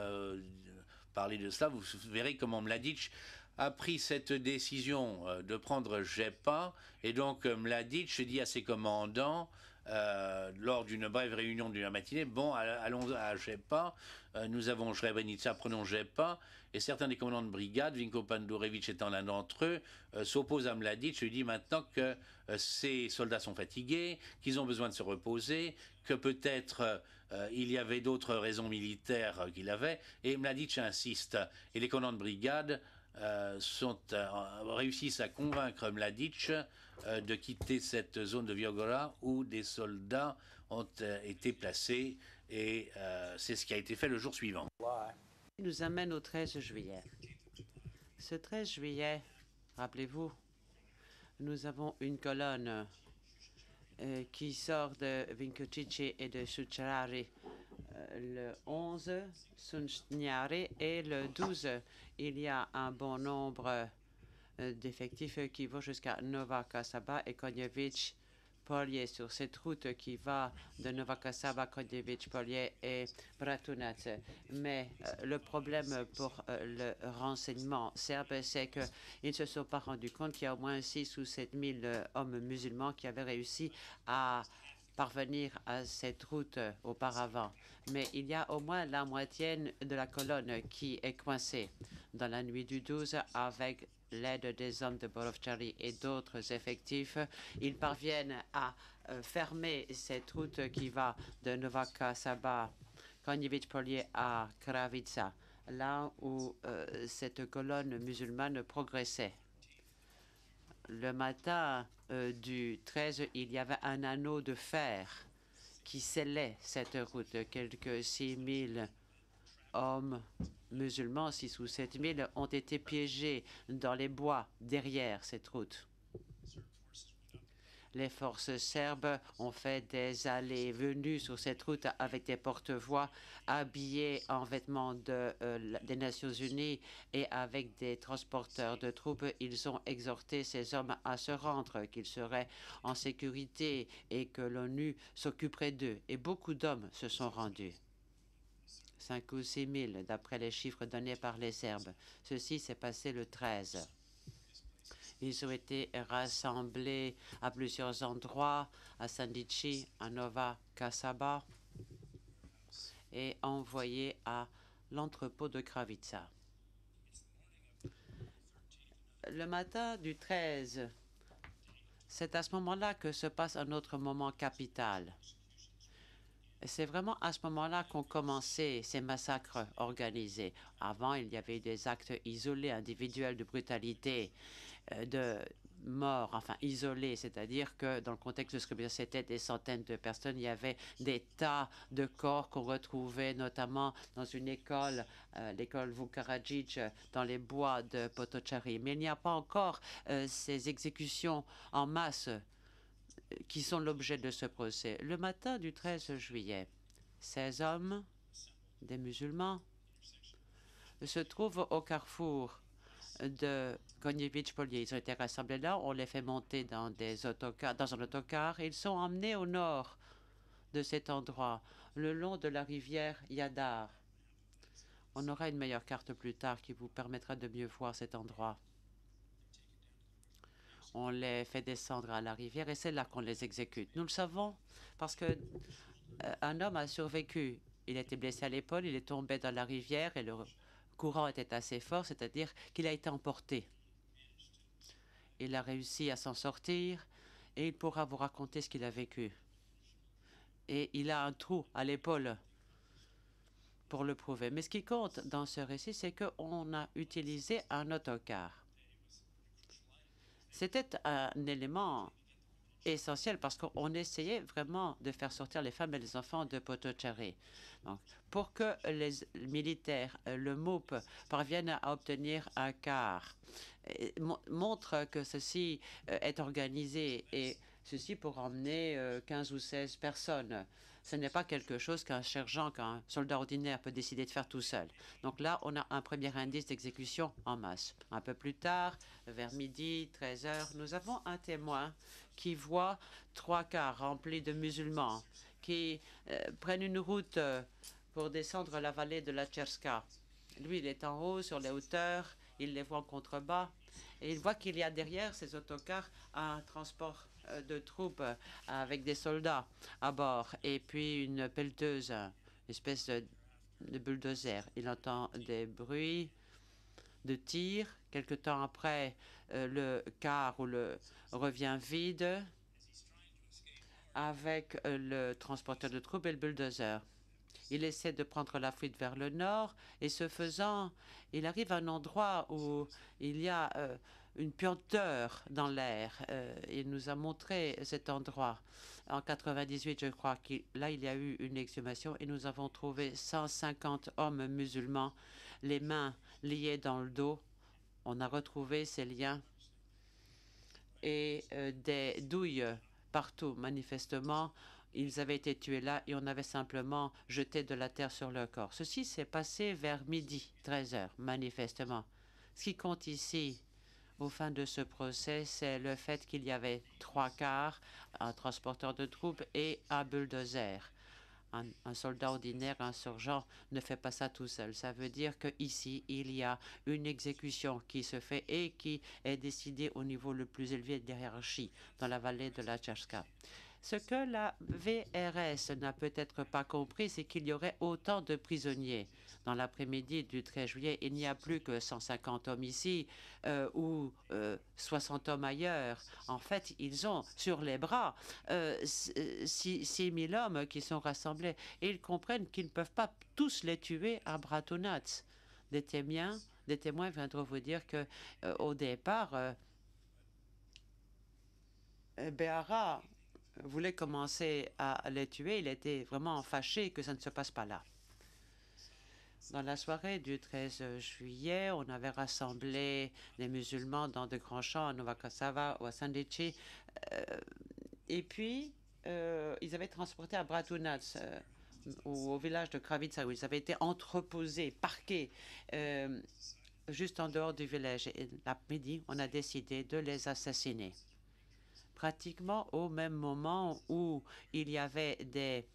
[SPEAKER 2] parler de cela. Vous verrez comment Mladic a pris cette décision de prendre Jepa, et donc Mladic dit à ses commandants lors d'une brève réunion de la matinée, bon, allons à Jepa, nous avons Srebrenica, prenons Jepa. Et certains des commandants de brigade, Vinko Pandorevich étant l'un d'entre eux, s'opposent à Mladic, lui dit maintenant que ces soldats sont fatigués, qu'ils ont besoin de se reposer, que peut-être il y avait d'autres raisons militaires qu'il avait, et Mladic insiste. Et les commandants de brigade réussissent à convaincre Mladic de quitter cette zone de Viogora où des soldats ont été placés, et c'est ce qui a été fait le jour suivant.
[SPEAKER 4] Nous amène au 13 juillet. Ce 13 juillet, rappelez-vous, nous avons une colonne qui sort de Vinkocice et de Sucharari. Le 11, Sunchniari, et le 12, il y a un bon nombre d'effectifs qui vont jusqu'à Nova Kasaba et Konjevic Polier, sur cette route qui va de Nova Kasaba, Konjevic Polier et Bratunac. Mais le problème pour le renseignement serbe, c'est qu'ils ne se sont pas rendus compte qu'il y a au moins 6 ou 7 000 hommes musulmans qui avaient réussi à parvenir à cette route auparavant. Mais il y a au moins la moitié de la colonne qui est coincée dans la nuit du 12 avec l'aide des hommes de Borovchari et d'autres effectifs. Ils parviennent à fermer cette route qui va de Nova Kasaba, Konjevic Polier à Kravica, là où cette colonne musulmane progressait. Le matin du 13, il y avait un anneau de fer qui scellait cette route. Quelques 6 000 hommes musulmans, 6 ou 7 000, ont été piégés dans les bois derrière cette route. Les forces serbes ont fait des allées et venues sur cette route avec des porte-voix habillés en vêtements des Nations Unies et avec des transporteurs de troupes. Ils ont exhorté ces hommes à se rendre, qu'ils seraient en sécurité et que l'ONU s'occuperait d'eux. Et beaucoup d'hommes se sont rendus. 5 ou 6 000, d'après les chiffres donnés par les Serbes. Ceci s'est passé le 13. Ils ont été rassemblés à plusieurs endroits, à Sandici, à Nova Kasaba, et envoyés à l'entrepôt de Kravica. Le matin du 13, c'est à ce moment-là que se passe un autre moment capital. C'est vraiment à ce moment-là qu'ont commencé ces massacres organisés. Avant, il y avait eu des actes isolés, individuels de brutalité, de morts, enfin isolés, c'est-à-dire que dans le contexte de ce que c'était des centaines de personnes, il y avait des tas de corps qu'on retrouvait notamment dans une école, l'école Vukaradzic, dans les bois de Potocari. Mais il n'y a pas encore ces exécutions en masse qui sont l'objet de ce procès. Le matin du 13 juillet, 16 hommes, des musulmans, se trouvent au carrefour de Konjevic-Polier. Ils ont été rassemblés là, on les fait monter dans un autocar et ils sont emmenés au nord de cet endroit, le long de la rivière Yadar. On aura une meilleure carte plus tard qui vous permettra de mieux voir cet endroit. On les fait descendre à la rivière et c'est là qu'on les exécute. Nous le savons parce que un homme a survécu. Il a été blessé à l'épaule, il est tombé dans la rivière et le courant était assez fort, c'est-à-dire qu'il a été emporté. Il a réussi à s'en sortir et il pourra vous raconter ce qu'il a vécu. Et il a un trou à l'épaule pour le prouver. Mais ce qui compte dans ce récit, c'est qu'on a utilisé un autocar. C'était un élément essentiel parce qu'on essayait vraiment de faire sortir les femmes et les enfants de Potocari. Donc, pour que les militaires, le MOUP, parviennent à obtenir un car, montre que ceci est organisé et ceci pour emmener 15 ou 16 personnes. Ce n'est pas quelque chose qu'un sergent, qu'un soldat ordinaire peut décider de faire tout seul. Donc là, on a un premier indice d'exécution en masse. Un peu plus tard, vers midi, 13 heures, nous avons un témoin qui voit 3 cars remplis de musulmans qui prennent une route pour descendre la vallée de la Tcherska. Lui, il est en haut, sur les hauteurs, il les voit en contrebas, et il voit qu'il y a derrière ces autocars un transport de troupes avec des soldats à bord, et puis une pelleteuse, une espèce de bulldozer. Il entend des bruits de tirs. Quelque temps après, le car revient vide avec le transporteur de troupes et le bulldozer. Il essaie de prendre la fuite vers le nord et ce faisant, il arrive à un endroit où il y a une puanteur dans l'air. Il nous a montré cet endroit. En 98, je crois, là, il y a eu une exhumation et nous avons trouvé 150 hommes musulmans, les mains liées dans le dos. On a retrouvé ces liens et des douilles partout, manifestement. Ils avaient été tués là et on avait simplement jeté de la terre sur leur corps. Ceci s'est passé vers midi, 13 heures, manifestement. Ce qui compte ici, au fin de ce procès, c'est le fait qu'il y avait 3 cars, un transporteur de troupes et un bulldozer. Un soldat ordinaire, un sergent, ne fait pas ça tout seul. Ça veut dire qu'ici, il y a une exécution qui se fait et qui est décidée au niveau le plus élevé de la hiérarchie, dans la vallée de la Tcherska. Ce que la VRS n'a peut-être pas compris, c'est qu'il y aurait autant de prisonniers. Dans l'après-midi du 13 juillet, il n'y a plus que 150 hommes ici ou 60 hommes ailleurs. En fait, ils ont sur les bras 6 000 hommes qui sont rassemblés et ils comprennent qu'ils ne peuvent pas tous les tuer à Bratunats. Des témoins viendront vous dire qu'au départ, Béhara voulait commencer à les tuer. Il était vraiment fâché que ça ne se passe pas là. Dans la soirée du 13 juillet, on avait rassemblé les musulmans dans de grands champs à Nova Kasaba ou à Sandici. Et puis, ils avaient transporté à Bratunac, au village de Kravica, où ils avaient été entreposés, parqués, juste en dehors du village. Et l'après-midi, on a décidé de les assassiner. Pratiquement au même moment où il y avait des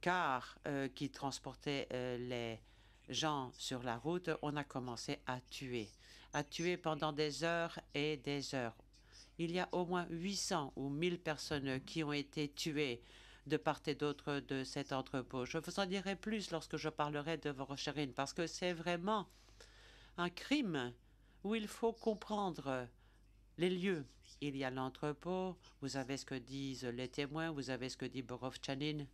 [SPEAKER 4] cars qui transportaient les gens sur la route, on a commencé à tuer pendant des heures et des heures. Il y a au moins 800 ou 1000 personnes qui ont été tuées de part et d'autre de cet entrepôt. Je vous en dirai plus lorsque je parlerai de Vorosherin, parce que c'est vraiment un crime où il faut comprendre les lieux. Il y a l'entrepôt, vous avez ce que disent les témoins, vous avez ce que dit Borovchanin.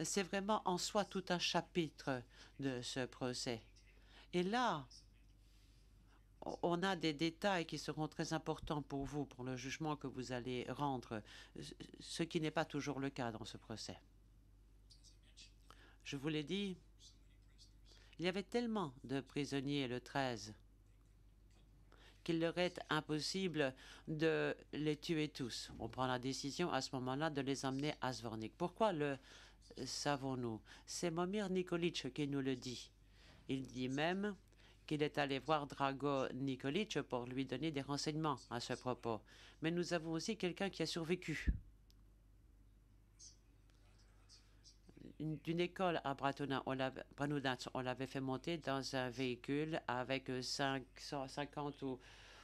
[SPEAKER 4] C'est vraiment en soi tout un chapitre de ce procès. Et là, on a des détails qui seront très importants pour vous, pour le jugement que vous allez rendre, ce qui n'est pas toujours le cas dans ce procès. Je vous l'ai dit, il y avait tellement de prisonniers le 13 qu'il leur est impossible de les tuer tous. On prend la décision à ce moment-là de les emmener à Zvornik. Pourquoi le savons-nous? C'est Momir Nikolic qui nous le dit. Il dit même qu'il est allé voir Drago Nikolic pour lui donner des renseignements à ce propos. Mais nous avons aussi quelqu'un qui a survécu. D'une école à Bratunac, on l'avait fait monter dans un véhicule avec 50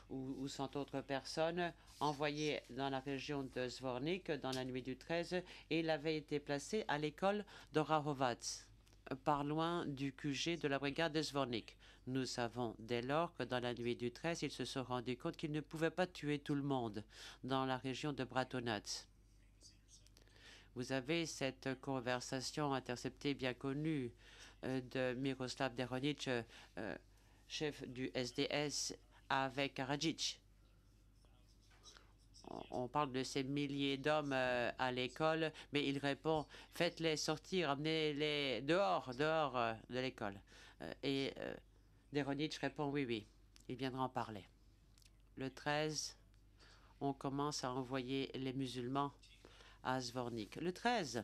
[SPEAKER 4] ou 100 autres personnes envoyées dans la région de Zvornik dans la nuit du 13, et il avait été placé à l'école de Rahovac, par loin du QG de la brigade de Zvornik. Nous savons dès lors que dans la nuit du 13, ils se sont rendus compte qu'ils ne pouvaient pas tuer tout le monde dans la région de Bratunac. Vous avez cette conversation interceptée bien connue de Miroslav Deronic, chef du SDS, avec Karadzic. On parle de ces milliers d'hommes à l'école, mais il répond « Faites-les sortir, amenez-les dehors de l'école. » Et Deronic répond « Oui, oui, il viendra en parler. » Le 13, on commence à envoyer les musulmans à Zvornik. Le 13,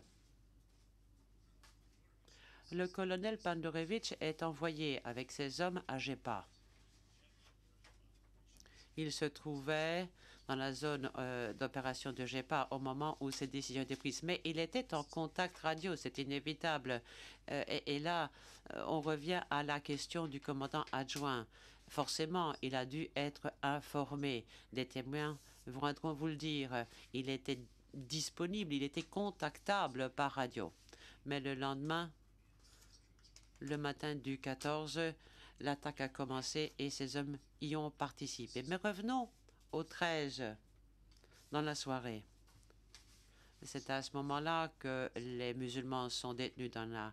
[SPEAKER 4] le colonel Pandorevitch est envoyé avec ses hommes à Jepa. Il se trouvait dans la zone d'opération de Jepa au moment où cette décision était prise. Mais il était en contact radio, c'est inévitable. Et là, on revient à la question du commandant adjoint. Forcément, il a dû être informé. Des témoins viendront vous le dire. Il était disponible, il était contactable par radio. Mais le lendemain, le matin du 14, l'attaque a commencé et ces hommes y ont participé. Mais revenons au 13, dans la soirée. C'est à ce moment-là que les musulmans sont détenus dans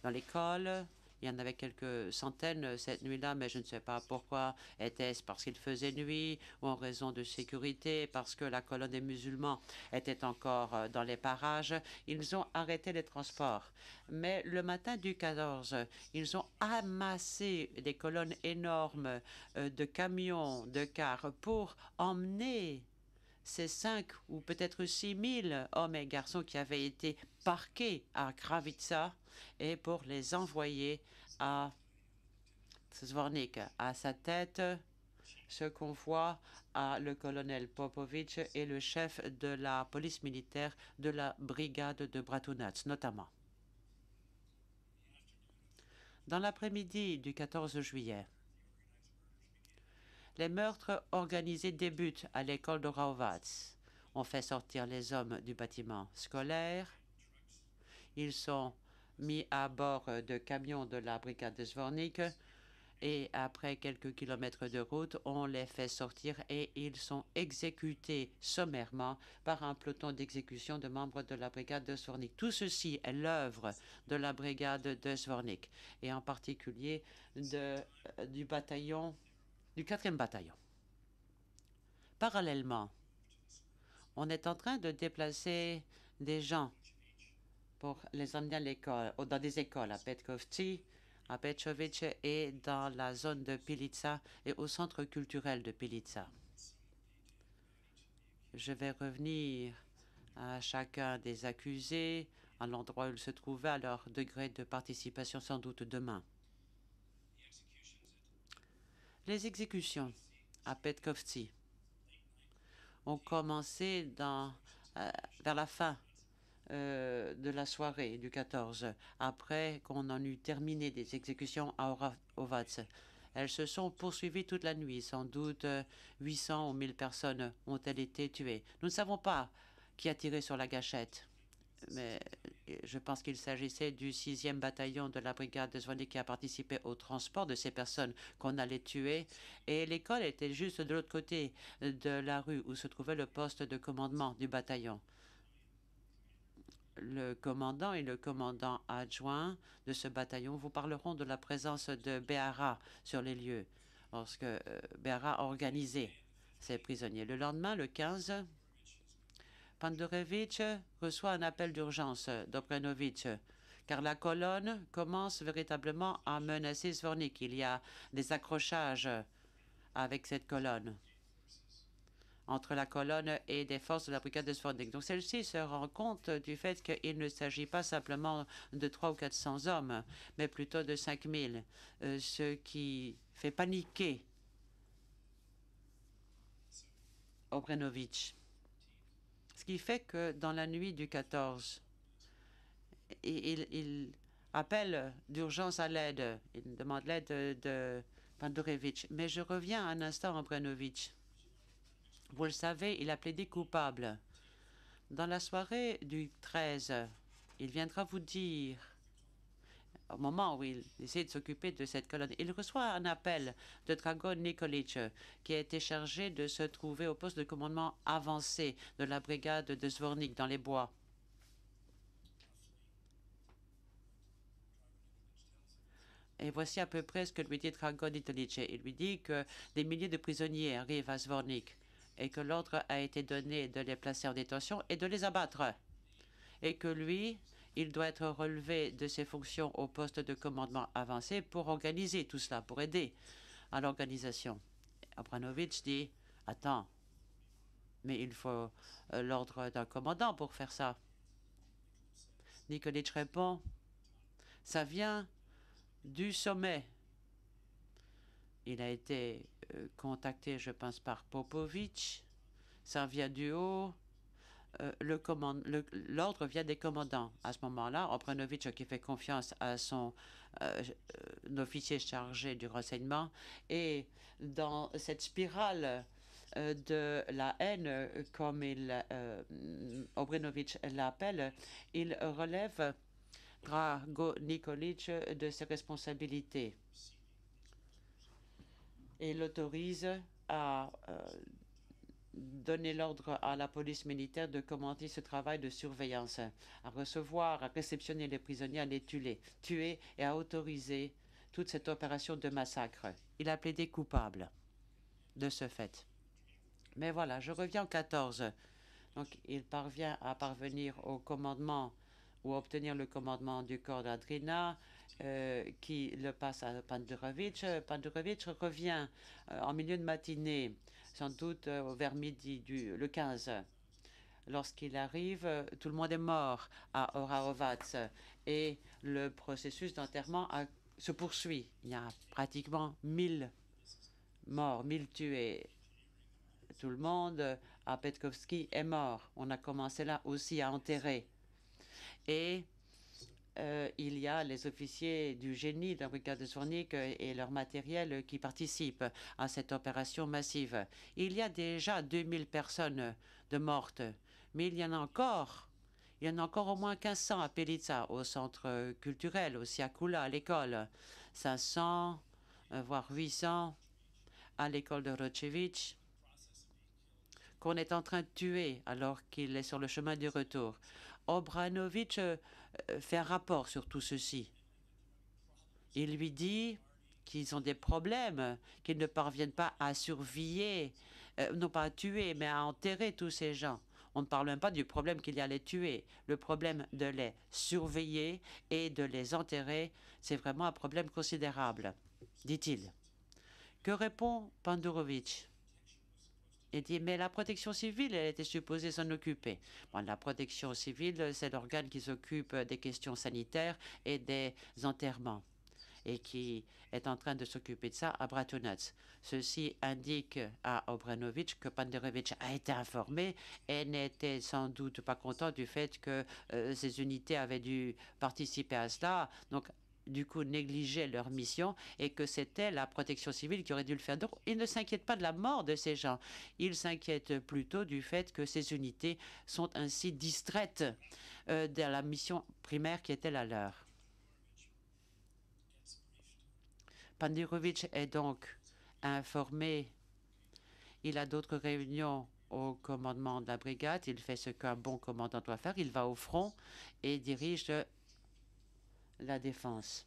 [SPEAKER 4] l'école. Il y en avait quelques centaines cette nuit-là, mais je ne sais pas pourquoi. Était-ce parce qu'il faisait nuit ou en raison de sécurité, parce que la colonne des musulmans était encore dans les parages? Ils ont arrêté les transports. Mais le matin du 14, ils ont amassé des colonnes énormes de camions, de cars pour emmener ces 5 ou peut-être 6 000 hommes et garçons qui avaient été parqués à Kravica et pour les envoyer à Zvornik. À sa tête, ce convoi a le colonel Popovic et le chef de la police militaire de la brigade de Bratunac, notamment. Dans l'après-midi du 14 juillet, les meurtres organisés débutent à l'école de Rahovac. On fait sortir les hommes du bâtiment scolaire. Ils sont mis à bord de camions de la brigade de Zvornik et après quelques kilomètres de route, on les fait sortir et ils sont exécutés sommairement par un peloton d'exécution de membres de la brigade de Zvornik. Tout ceci est l'œuvre de la brigade de Zvornik et en particulier du bataillon, du 4e bataillon. Parallèlement, on est en train de déplacer des gens pour les emmener à l'école, dans des écoles à Petkovci, à Petchovic et dans la zone de Pilica et au centre culturel de Pilica. Je vais revenir à chacun des accusés, à l'endroit où ils se trouvaient, à leur degré de participation sans doute demain. Les exécutions à Petkovci ont commencé vers la fin de la soirée du 14, après qu'on en eut terminé des exécutions à Ovac. Elles se sont poursuivies toute la nuit. Sans doute 800 ou 1000 personnes ont-elles été tuées. Nous ne savons pas qui a tiré sur la gâchette, mais je pense qu'il s'agissait du 6e bataillon de la brigade de Zvornik qui a participé au transport de ces personnes qu'on allait tuer. Et l'école était juste de l'autre côté de la rue où se trouvait le poste de commandement du bataillon. Le commandant et le commandant adjoint de ce bataillon vous parleront de la présence de Béhara sur les lieux, lorsque Béhara a organisé ces prisonniers. Le lendemain, le 15, Pandorevitch reçoit un appel d'urgence d'Obrenovic, car la colonne commence véritablement à menacer Zvornik. Il y a des accrochages avec cette colonne, entre la colonne et des forces de la brigade de Zvornik. Donc celle-ci se rend compte du fait qu'il ne s'agit pas simplement de 300 ou 400 hommes, mais plutôt de 5000, ce qui fait paniquer Obrenovic. Ce qui fait que dans la nuit du 14, il appelle d'urgence à l'aide. Il demande l'aide de Pandorevitch. Mais je reviens un instant à Obrenovic. Vous le savez, il a plaidé coupable. Dans la soirée du 13, il viendra vous dire, au moment où il essaie de s'occuper de cette colonne, il reçoit un appel de Dragon Nikolic, qui a été chargé de se trouver au poste de commandement avancé de la brigade de Zvornik dans les bois. Et voici à peu près ce que lui dit Dragon Nikolic. Il lui dit que des milliers de prisonniers arrivent à Zvornik et que l'ordre a été donné de les placer en détention et de les abattre. Et que lui, il doit être relevé de ses fonctions au poste de commandement avancé pour organiser tout cela, pour aider à l'organisation. Obrenovic dit « Attends, mais il faut l'ordre d'un commandant pour faire ça. » Nikolic répond « Ça vient du sommet. » Il a été contacté, je pense, par Popovic. Ça vient du haut. L'ordre vient des commandants. À ce moment-là, Obrenovic, qui fait confiance à son officier chargé du renseignement, et dans cette spirale de la haine, comme Obrenovic l'appelle, il relève Drago Nikolic de ses responsabilités et l'autorise à donner l'ordre à la police militaire de commencer ce travail de surveillance, à recevoir, à réceptionner les prisonniers, à les tuer et à autoriser toute cette opération de massacre. Il a plaidé coupable de ce fait. Mais voilà, je reviens au 14. Donc, il parvient à parvenir au commandement ou obtenir le commandement du corps d'Adrina, qui le passe à Pandorevitch. Pandorevitch revient en milieu de matinée, sans doute vers midi le 15. Lorsqu'il arrive, tout le monde est mort à Oraovac et le processus d'enterrement se poursuit. Il y a pratiquement 1000 morts, 1000 tués. Tout le monde à Petkovski est mort. On a commencé là aussi à enterrer. Et il y a les officiers du génie de la brigade de Zvornik et leur matériel qui participent à cette opération massive. Il y a déjà 2000 personnes de mortes, mais il y en a encore au moins 1500 à Pelitsa, au centre culturel, au Siakula, à l'école, 500, voire 800 à l'école de Rochevich, qu'on est en train de tuer alors qu'il est sur le chemin du retour. Obrenovic fait un rapport sur tout ceci. Il lui dit qu'ils ont des problèmes, qu'ils ne parviennent pas à surveiller, non pas à tuer, mais à enterrer tous ces gens. On ne parle même pas du problème qu'il y a à les tuer. Le problème de les surveiller et de les enterrer, c'est vraiment un problème considérable, dit-il. Que répond Pandorevitch? Il dit, mais la protection civile, elle était supposée s'en occuper. Bon, la protection civile, c'est l'organe qui s'occupe des questions sanitaires et des enterrements et qui est en train de s'occuper de ça à Bratunac. Ceci indique à Obrenovic que Panderovic a été informé et n'était sans doute pas content du fait que ces unités avaient dû participer à cela. Donc, du coup, négliger leur mission et que c'était la protection civile qui aurait dû le faire. Donc, il ne s'inquiète pas de la mort de ces gens. Il s'inquiète plutôt du fait que ces unités sont ainsi distraites de la mission primaire qui était la leur. Panderovic est donc informé. Il a d'autres réunions au commandement de la brigade. Il fait ce qu'un bon commandant doit faire. Il va au front et dirige la défense.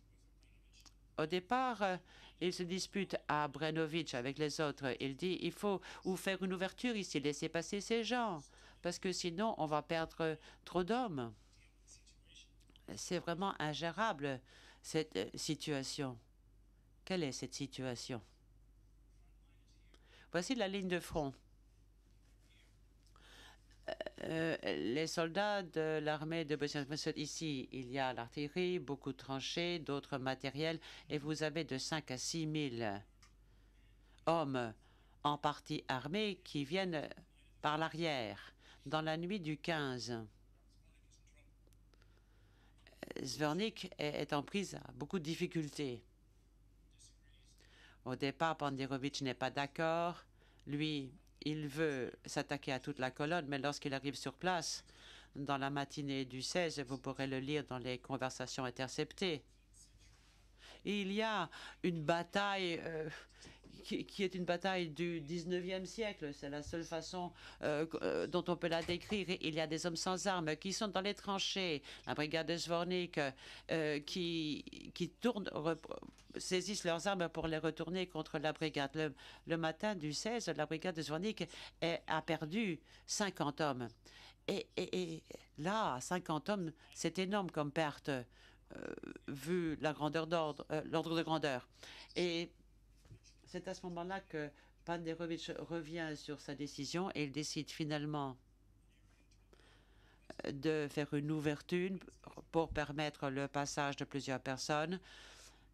[SPEAKER 4] Au départ, il se dispute à Brenovic avec les autres. Il dit, il faut ou faire une ouverture ici, laisser passer ces gens, parce que sinon on va perdre trop d'hommes. C'est vraiment ingérable, cette situation. Quelle est cette situation? Voici la ligne de front. Les soldats de l'armée de Bosnie-Herzégovine, ici, il y a l'artillerie, beaucoup de tranchées, d'autres matériels, et vous avez de 5 à 6 000 hommes en partie armés qui viennent par l'arrière. Dans la nuit du 15, Zvornik est en prise à beaucoup de difficultés. Au départ, Panderovic n'est pas d'accord. Lui, il veut s'attaquer à toute la colonne, mais lorsqu'il arrive sur place, dans la matinée du 16, vous pourrez le lire dans les conversations interceptées, il y a une bataille qui est une bataille du 19e siècle. C'est la seule façon dont on peut la décrire. Il y a des hommes sans armes qui sont dans les tranchées. La brigade de Zvornik qui tournent, saisissent leurs armes pour les retourner contre la brigade. Le matin du 16, la brigade de Zvornik a perdu 50 hommes. Et là, 50 hommes, c'est énorme comme perte, vu la grandeur l'ordre de grandeur. Et c'est à ce moment-là que Panderovic revient sur sa décision et il décide finalement de faire une ouverture pour permettre le passage de plusieurs personnes.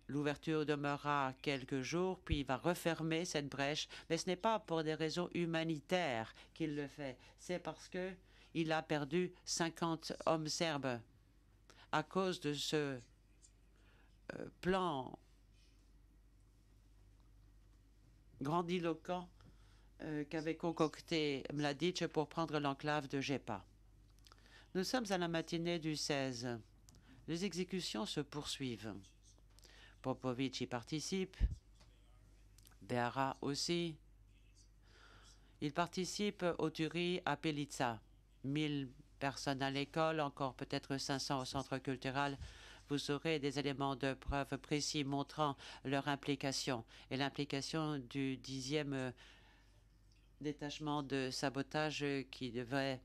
[SPEAKER 4] L'ouverture demeurera quelques jours, puis il va refermer cette brèche. Mais ce n'est pas pour des raisons humanitaires qu'il le fait. C'est parce qu'il a perdu 50 hommes serbes à cause de ce plan grandiloquent qu'avait concocté Mladic pour prendre l'enclave de Jepa. Nous sommes à la matinée du 16. Les exécutions se poursuivent. Popovic y participe, Beara aussi. Il participe aux tueries à Pelica. 1000 personnes à l'école, encore peut-être 500 au centre culturel. Vous aurez des éléments de preuve précis montrant leur implication et l'implication du 10e détachement de sabotage qui devrait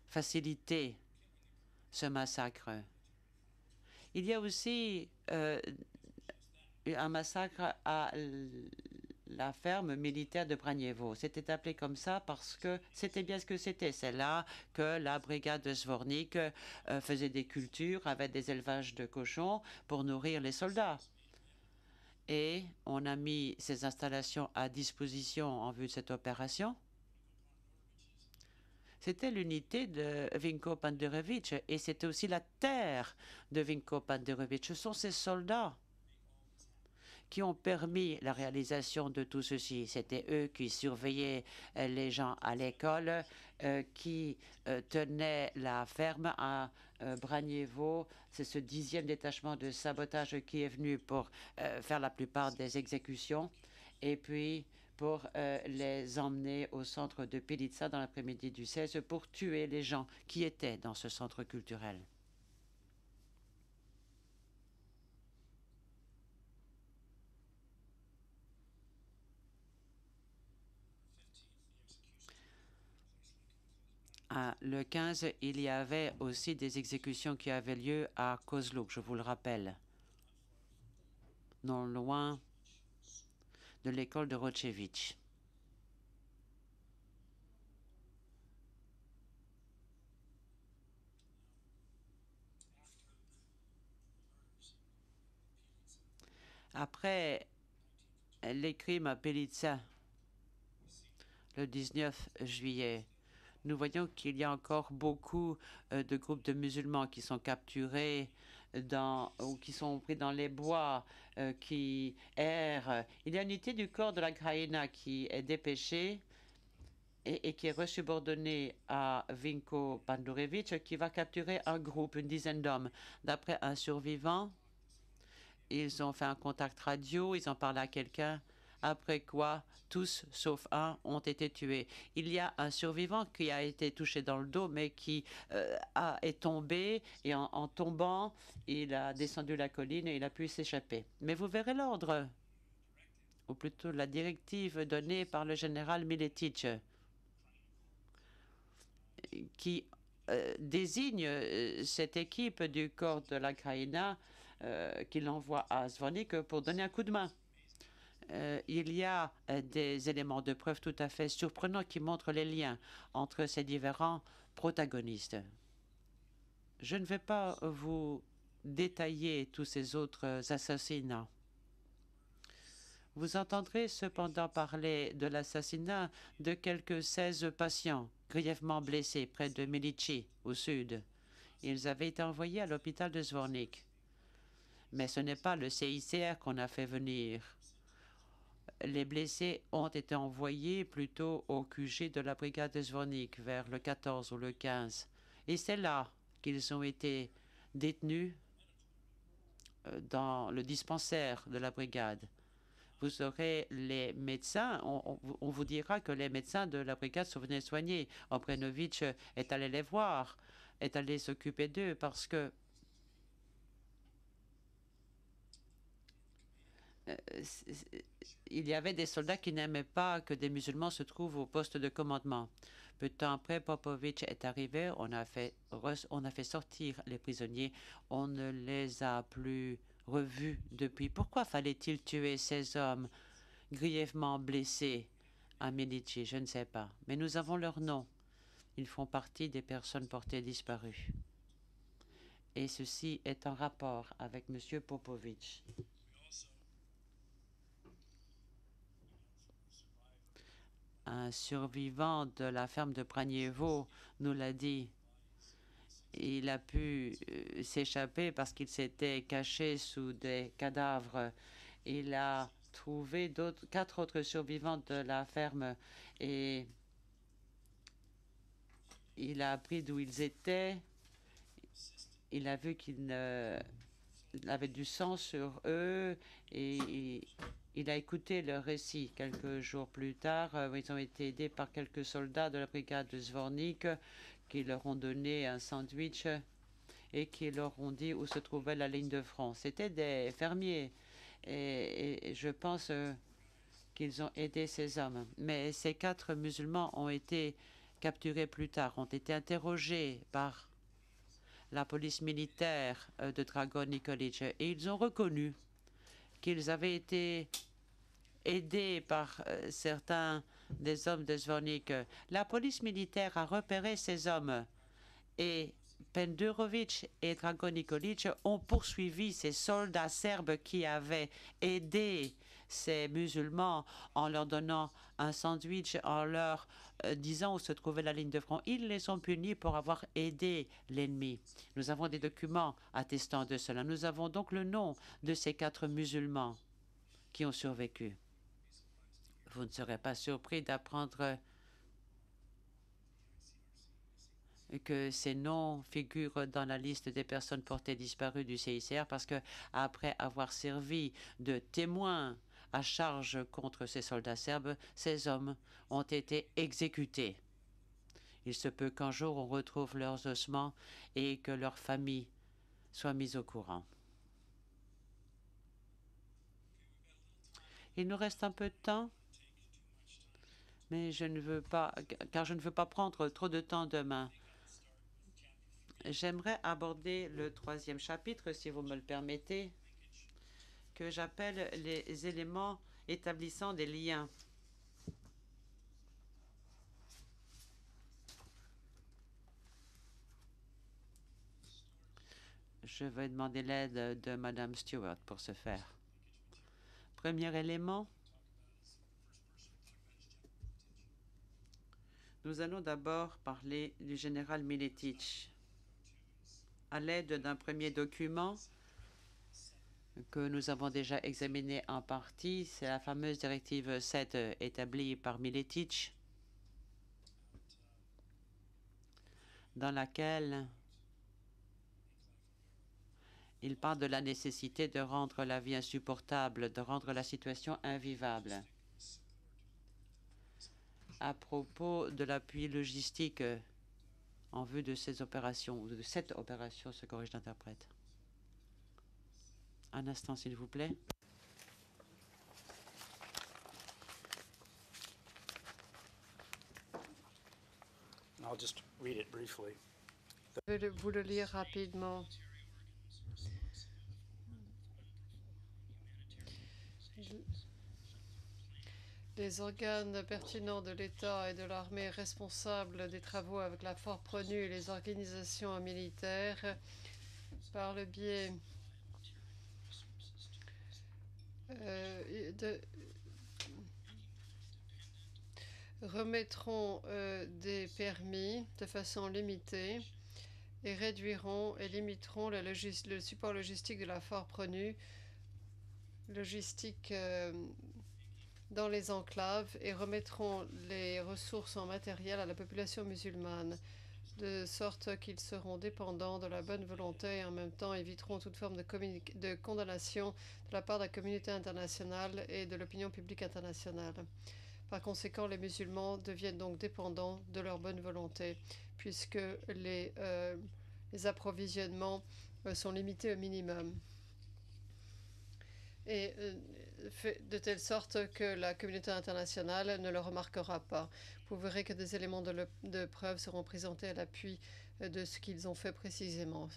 [SPEAKER 4] faciliter ce massacre. Il y a aussi un massacre à la ferme militaire de Branievo. C'était appelé comme ça parce que c'était bien ce que c'était. C'est là que la brigade de Zvornik faisait des cultures, avait des élevages de cochons pour nourrir les soldats. Et on a mis ces installations à disposition en vue de cette opération. C'était l'unité de Vinko Panderovic et c'était aussi la terre de Vinko Panderovic. Ce sont ces soldats qui ont permis la réalisation de tout ceci. C'était eux qui surveillaient les gens à l'école, qui tenaient la ferme à Branievo. C'est ce 10e détachement de sabotage qui est venu pour faire la plupart des exécutions et puis pour les emmener au centre de Pelica dans l'après-midi du 16 pour tuer les gens qui étaient dans ce centre culturel. Le 15, il y avait aussi des exécutions qui avaient lieu à Kozluk, je vous le rappelle, non loin de l'école de Rochevich. Après les crimes à Pelitsa, le 19 juillet, nous voyons qu'il y a encore beaucoup de groupes de musulmans qui sont capturés ou qui sont pris dans les bois, qui errent. Il y a une unité du corps de la Krajina qui est dépêchée et qui est resubordonnée à Vinko Pandurevic, qui va capturer un groupe, une dizaine d'hommes. D'après un survivant, ils ont fait un contact radio, ils ont parlé à quelqu'un, après quoi tous, sauf un, ont été tués. Il y a un survivant qui a été touché dans le dos, mais qui est tombé, et en tombant, il a descendu la colline et il a pu s'échapper. Mais vous verrez l'ordre, ou plutôt la directive donnée par le général Miletic, qui désigne cette équipe du corps de la Krajina qu'il envoie à Zvornik pour donner un coup de main. Il y a des éléments de preuve tout à fait surprenants qui montrent les liens entre ces différents protagonistes. Je ne vais pas vous détailler tous ces autres assassinats. Vous entendrez cependant parler de l'assassinat de quelques 16 patients grièvement blessés près de Milici, au sud. Ils avaient été envoyés à l'hôpital de Zvornik. Mais ce n'est pas le CICR qu'on a fait venir. Les blessés ont été envoyés plutôt au QG de la brigade de Zvornik vers le 14 ou le 15. Et c'est là qu'ils ont été détenus dans le dispensaire de la brigade. Vous aurez les médecins, on vous dira que les médecins de la brigade sont venus soigner. Obrenovic est allé les voir, est allé s'occuper d'eux parce que il y avait des soldats qui n'aimaient pas que des musulmans se trouvent au poste de commandement. Peu de temps après, Popovic est arrivé, on a fait sortir les prisonniers, on ne les a plus revus depuis. Pourquoi fallait-il tuer ces hommes grièvement blessés à Milici? Je ne sais pas. Mais nous avons leurs noms. Ils font partie des personnes portées disparues. Et ceci est en rapport avec M. Popovic. Un survivant de la ferme de Pranievo nous l'a dit. Il a pu s'échapper parce qu'il s'était caché sous des cadavres. Il a trouvé 4 autres survivants de la ferme et il a appris d'où ils étaient. Il a vu qu'il avait du sang sur eux et il a écouté leur récit. Quelques jours plus tard, ils ont été aidés par quelques soldats de la brigade de Zvornik qui leur ont donné un sandwich et qui leur ont dit où se trouvait la ligne de front. C'était des fermiers et je pense qu'ils ont aidé ces hommes. Mais ces 4 musulmans ont été capturés plus tard, ont été interrogés par la police militaire de Dragon Nikolic et ils ont reconnu qu'ils avaient été aidés par certains des hommes de Zvornik. La police militaire a repéré ces hommes et Pendurovic et Dragon Nikolic ont poursuivi ces soldats serbes qui avaient aidé ces musulmans en leur donnant un sandwich, en leur disant où se trouvait la ligne de front. Ils les ont punis pour avoir aidé l'ennemi. Nous avons des documents attestant de cela. Nous avons donc le nom de ces 4 musulmans qui ont survécu. Vous ne serez pas surpris d'apprendre que ces noms figurent dans la liste des personnes portées disparues du CICR parce que, après avoir servi de témoins à charge contre ces soldats serbes, ces hommes ont été exécutés. Il se peut qu'un jour on retrouve leurs ossements et que leurs familles soient mises au courant. Il nous reste un peu de temps, mais je ne veux pas prendre trop de temps demain. J'aimerais aborder le 3e chapitre, si vous me le permettez, que j'appelle les éléments établissant des liens. Je vais demander l'aide de Madame Stewart pour ce faire. Premier élément, nous allons d'abord parler du général Miletich. À l'aide d'un premier document que nous avons déjà examiné en partie, c'est la fameuse directive 7 établie par Miletich, dans laquelle il parle de la nécessité de rendre la vie insupportable, de rendre la situation invivable. À propos de l'appui logistique en vue de ces opérations, ou de cette opération, se corrige l'interprète. Un instant, s'il vous plaît.
[SPEAKER 3] I'll just read it briefly.
[SPEAKER 5] Je vais vous le lire rapidement. Les organes pertinents de l'État et de l'armée responsables des travaux avec la force PRONU et les organisations militaires, par le biais remettront des permis de façon limitée et réduiront et limiteront le support logistique de la force PRONU, logistique dans les enclaves, et remettront les ressources en matériel à la population musulmane, de sorte qu'ils seront dépendants de la bonne volonté et en même temps éviteront toute forme de condamnation de la part de la communauté internationale et de l'opinion publique internationale. Par conséquent, les musulmans deviennent donc dépendants de leur bonne volonté, puisque les approvisionnements sont limités au minimum. Et de telle sorte que la communauté internationale ne le remarquera pas. Vous verrez que des éléments de preuve seront présentés à l'appui de ce qu'ils ont fait précisément.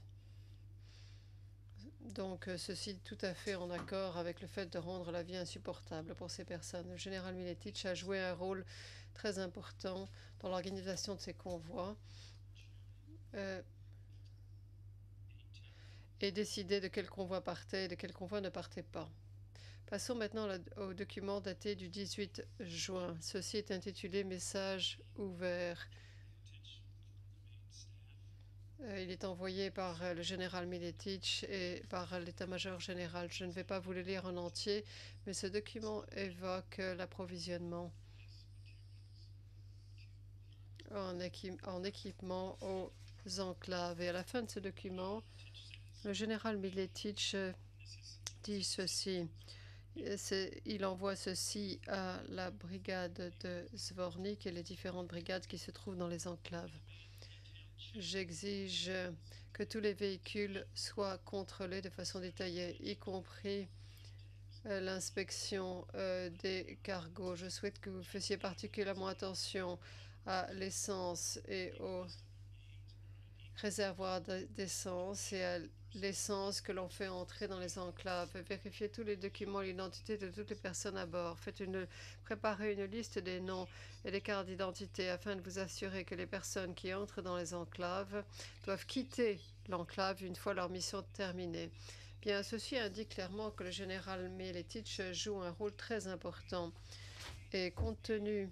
[SPEAKER 5] Donc, ceci tout à fait en accord avec le fait de rendre la vie insupportable pour ces personnes. Le général Miletich a joué un rôle très important dans l'organisation de ces convois et décidé de quel convoi partait et de quel convoi ne partait pas. Passons maintenant au document daté du 18 juin. Ceci est intitulé « Message ouvert ». Il est envoyé par le général Miletich et par l'état-major général. Je ne vais pas vous le lire en entier, mais ce document évoque l'approvisionnement en équipement aux enclaves. Et à la fin de ce document, le général Miletich dit ceci. Il envoie ceci à la brigade de Zvornik et les différentes brigades qui se trouvent dans les enclaves. J'exige que tous les véhicules soient contrôlés de façon détaillée, y compris l'inspection des cargos. Je souhaite que vous fassiez particulièrement attention à l'essence et aux réservoirs d'essence et à l'essence que l'on fait entrer dans les enclaves. Vérifiez tous les documents et l'identité de toutes les personnes à bord. Préparez une liste des noms et des cartes d'identité afin de vous assurer que les personnes qui entrent dans les enclaves doivent quitter l'enclave une fois leur mission terminée. Bien, ceci indique clairement que le général Miletich joue un rôle très important. Et compte tenu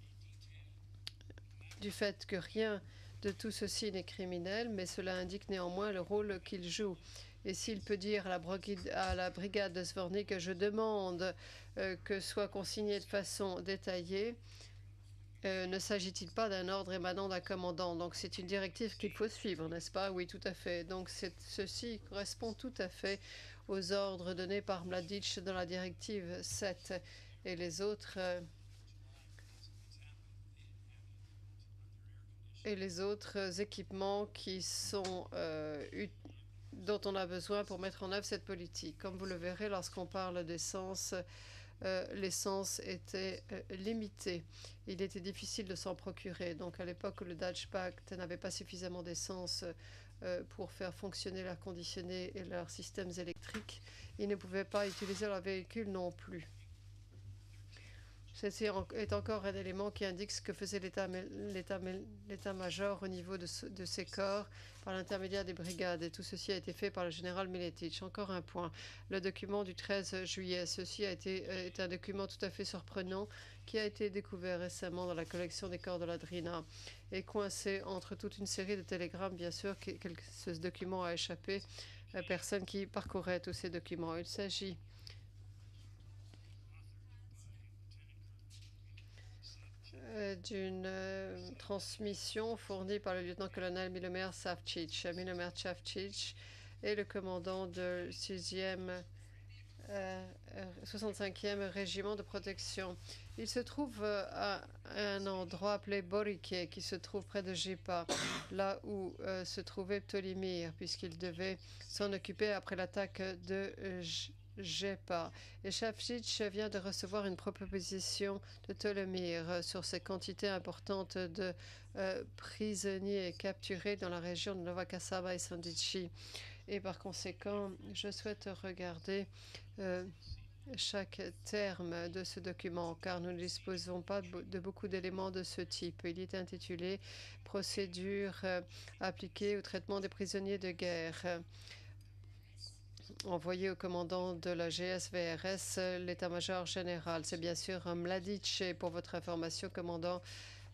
[SPEAKER 5] du fait que rien de tout ceci n'est criminel, mais cela indique néanmoins le rôle qu'il joue. Et s'il peut dire à la brigade de Zvornik que je demande que soit consigné de façon détaillée, ne s'agit-il pas d'un ordre émanant d'un commandant? Donc c'est une directive qu'il faut suivre, n'est-ce pas? Oui, tout à fait. Donc ceci correspond tout à fait aux ordres donnés par Mladic dans la directive 7 et les autres équipements qui sont dont on a besoin pour mettre en œuvre cette politique. Comme vous le verrez, lorsqu'on parle d'essence, l'essence était limitée. Il était difficile de s'en procurer. Donc à l'époque où le Dutch Pact n'avait pas suffisamment d'essence pour faire fonctionner l'air conditionné et leurs systèmes électriques, ils ne pouvaient pas utiliser leur véhicule non plus. Ceci est encore un élément qui indique ce que faisait l'état-major au niveau de ces corps par l'intermédiaire des brigades. Et tout ceci a été fait par le général Miletich. Encore un point. Le document du 13 juillet. Ceci est un document tout à fait surprenant qui a été découvert récemment dans la collection des corps de la Drina et coincé entre toute une série de télégrammes. Bien sûr, ce document a échappé à personne qui parcourait tous ces documents. Il s'agit d'une transmission fournie par le lieutenant-colonel Milomer Savcic. Milomer Savcic est le commandant du 65e régiment de protection. Il se trouve à un endroit appelé Borike, qui se trouve près de Jepa, là où se trouvait Ptolémyre, puisqu'il devait s'en occuper après l'attaque de Jepa. Et Savcic vient de recevoir une proposition de Ptolémyre sur ces quantités importantes de prisonniers capturés dans la région de Nova Kasaba et Sandichi. Et par conséquent, je souhaite regarder chaque terme de ce document, car nous ne disposons pas de beaucoup d'éléments de ce type. Il est intitulé « Procédure appliquée au traitement des prisonniers de guerre ». Envoyé au commandant de la GSVRS, l'état-major général. C'est bien sûr Mladic, et pour votre information, commandant,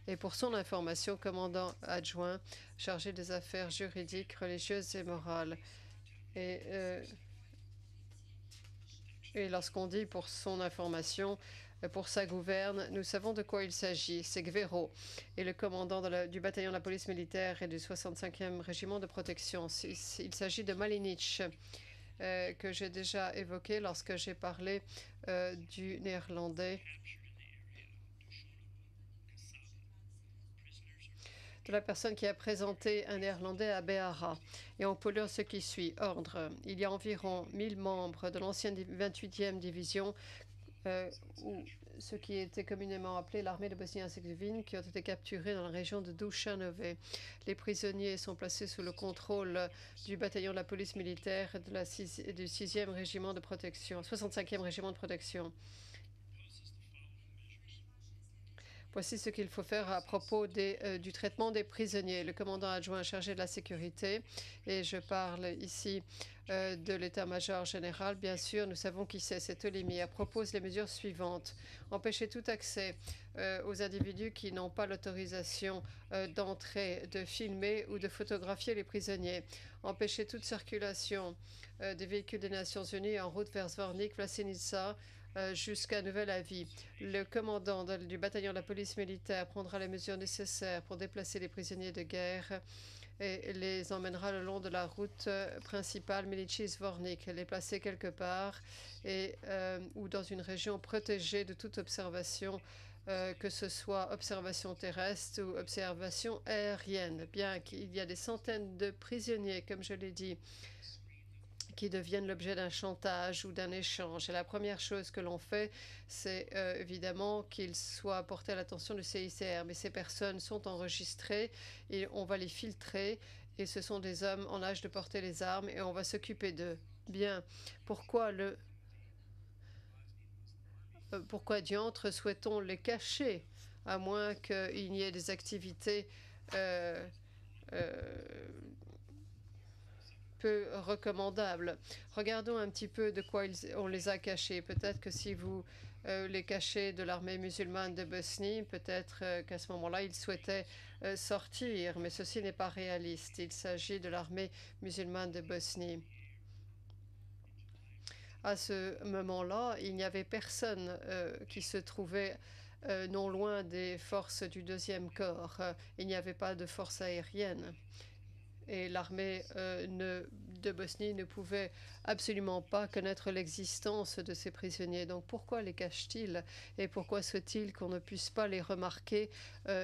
[SPEAKER 5] et pour son information, commandant adjoint chargé des affaires juridiques, religieuses et morales. Et lorsqu'on dit pour son information, pour sa gouverne, nous savons de quoi il s'agit. C'est Gvero et le commandant du bataillon de la police militaire et du 65e régiment de protection. Il s'agit de Malinic, que j'ai déjà évoqué lorsque j'ai parlé du néerlandais, de la personne qui a présenté un néerlandais à Béhara. Et on peut lire ce qui suit. Ordre. Il y a environ 1000 membres de l'ancienne 28e division, ou ce qui était communément appelé l'armée de Bosnie-Herzégovine, qui ont été capturés dans la région de Dušanove. Les prisonniers sont placés sous le contrôle du bataillon de la police militaire et du 6e régiment de protection, 65e régiment de protection. Voici ce qu'il faut faire à propos du traitement des prisonniers. Le commandant adjoint chargé de la sécurité, et je parle ici de l'état-major général, bien sûr, nous savons qui c'est Ptolémyre, propose les mesures suivantes. Empêcher tout accès aux individus qui n'ont pas l'autorisation d'entrer, de filmer ou de photographier les prisonniers. Empêcher toute circulation des véhicules des Nations Unies en route vers Zvornik, Vlasenica, jusqu'à nouvel avis. Le commandant du bataillon de la police militaire prendra les mesures nécessaires pour déplacer les prisonniers de guerre et les emmènera le long de la route principale Milici-Zvornik, les placer quelque part ou dans une région protégée de toute observation, que ce soit observation terrestre ou observation aérienne. Bien qu'il y a des centaines de prisonniers, comme je l'ai dit, qui deviennent l'objet d'un chantage ou d'un échange. Et la première chose que l'on fait, c'est évidemment qu'ils soient portés à l'attention du CICR. Mais ces personnes sont enregistrées et on va les filtrer. Et ce sont des hommes en âge de porter les armes et on va s'occuper d'eux. Bien. Pourquoi diantre souhaitons les cacher, à moins qu'il n'y ait des activités peu recommandables. Regardons un petit peu de quoi on les a cachés. Peut-être que si vous les cachez de l'armée musulmane de Bosnie, peut-être qu'à ce moment-là, ils souhaitaient sortir, mais ceci n'est pas réaliste. Il s'agit de l'armée musulmane de Bosnie. À ce moment-là, il n'y avait personne qui se trouvait non loin des forces du 2e corps. Il n'y avait pas de force aérienne. Et l'armée de Bosnie ne pouvait absolument pas connaître l'existence de ces prisonniers. Donc pourquoi les cache-t-il et pourquoi souhaite-t-il qu'on ne puisse pas les remarquer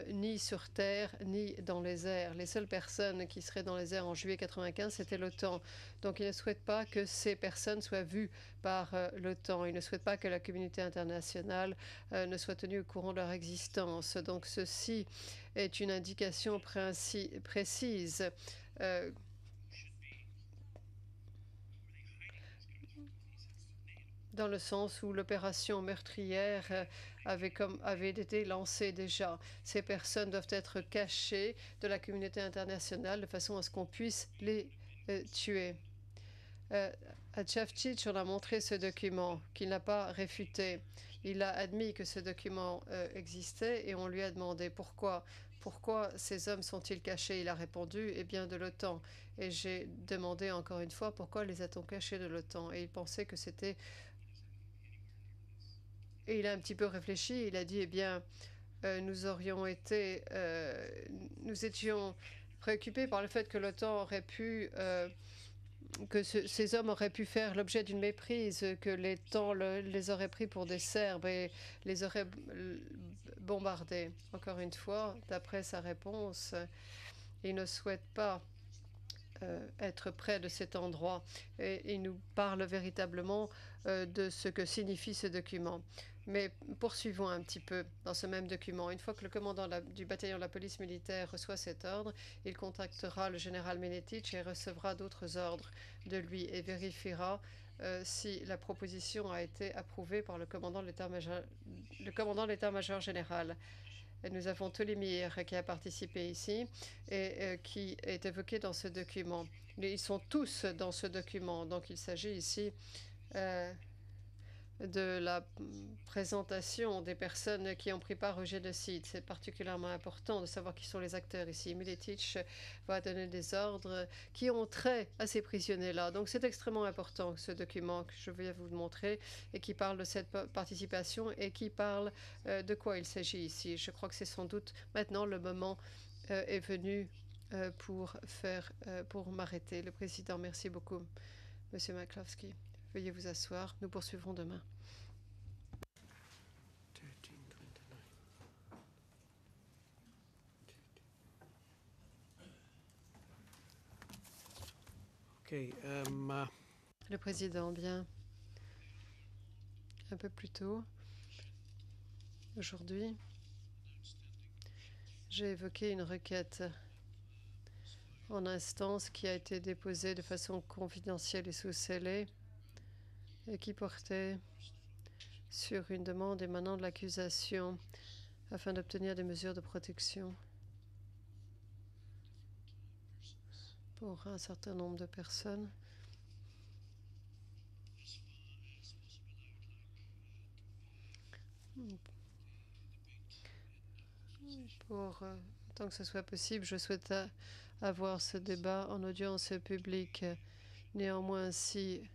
[SPEAKER 5] ni sur terre ni dans les airs? Les seules personnes qui seraient dans les airs en juillet 1995, c'était l'OTAN. Donc il ne souhaite pas que ces personnes soient vues par l'OTAN. Il ne souhaite pas que la communauté internationale ne soit tenue au courant de leur existence. Donc ceci est une indication précise dans le sens où l'opération meurtrière avait été lancée déjà. Ces personnes doivent être cachées de la communauté internationale de façon à ce qu'on puisse les tuer. À Chavchich, on a montré ce document qu'il n'a pas réfuté. Il a admis que ce document existait et on lui a demandé pourquoi. Pourquoi ces hommes sont-ils cachés? Il a répondu, eh bien, de l'OTAN. Et j'ai demandé encore une fois, pourquoi les a-t-on cachés de l'OTAN? Et il pensait que c'était... Et il a un petit peu réfléchi, il a dit, eh bien, nous étions préoccupés par le fait que l'OTAN aurait pu... ces hommes auraient pu faire l'objet d'une méprise, que l'OTAN les aurait pris pour des Serbes et les aurait bombardés. Encore une fois, d'après sa réponse, il ne souhaite pas être près de cet endroit. Et il nous parle véritablement de ce que signifie ce document. Mais poursuivons un petit peu dans ce même document. Une fois que le commandant du bataillon de la police militaire reçoit cet ordre, il contactera le général Menetic et recevra d'autres ordres de lui et vérifiera si la proposition a été approuvée par le commandant de l'état-major général. Et nous avons Tolimir qui a participé ici et qui est évoqué dans ce document. Ils sont tous dans ce document, donc il s'agit ici de la présentation des personnes qui ont pris part au génocide. C'est particulièrement important de savoir qui sont les acteurs ici. Miletic va donner des ordres qui ont trait à ces prisonniers-là. Donc c'est extrêmement important, ce document que je vais vous montrer et qui parle de cette participation et qui parle de quoi il s'agit ici. Je crois que c'est sans doute maintenant le moment est venu pour m'arrêter. Le président, merci beaucoup. Monsieur McCloskey. Veuillez vous asseoir. Nous poursuivrons demain.
[SPEAKER 1] 1329.
[SPEAKER 5] Le président, bien. Un peu plus tôt, aujourd'hui, j'ai évoqué une requête en instance qui a été déposée de façon confidentielle et sous scellé et qui portait sur une demande émanant de l'accusation afin d'obtenir des mesures de protection pour un certain nombre de personnes. Tant que ce soit possible, je souhaite avoir ce débat en audience publique. Néanmoins, si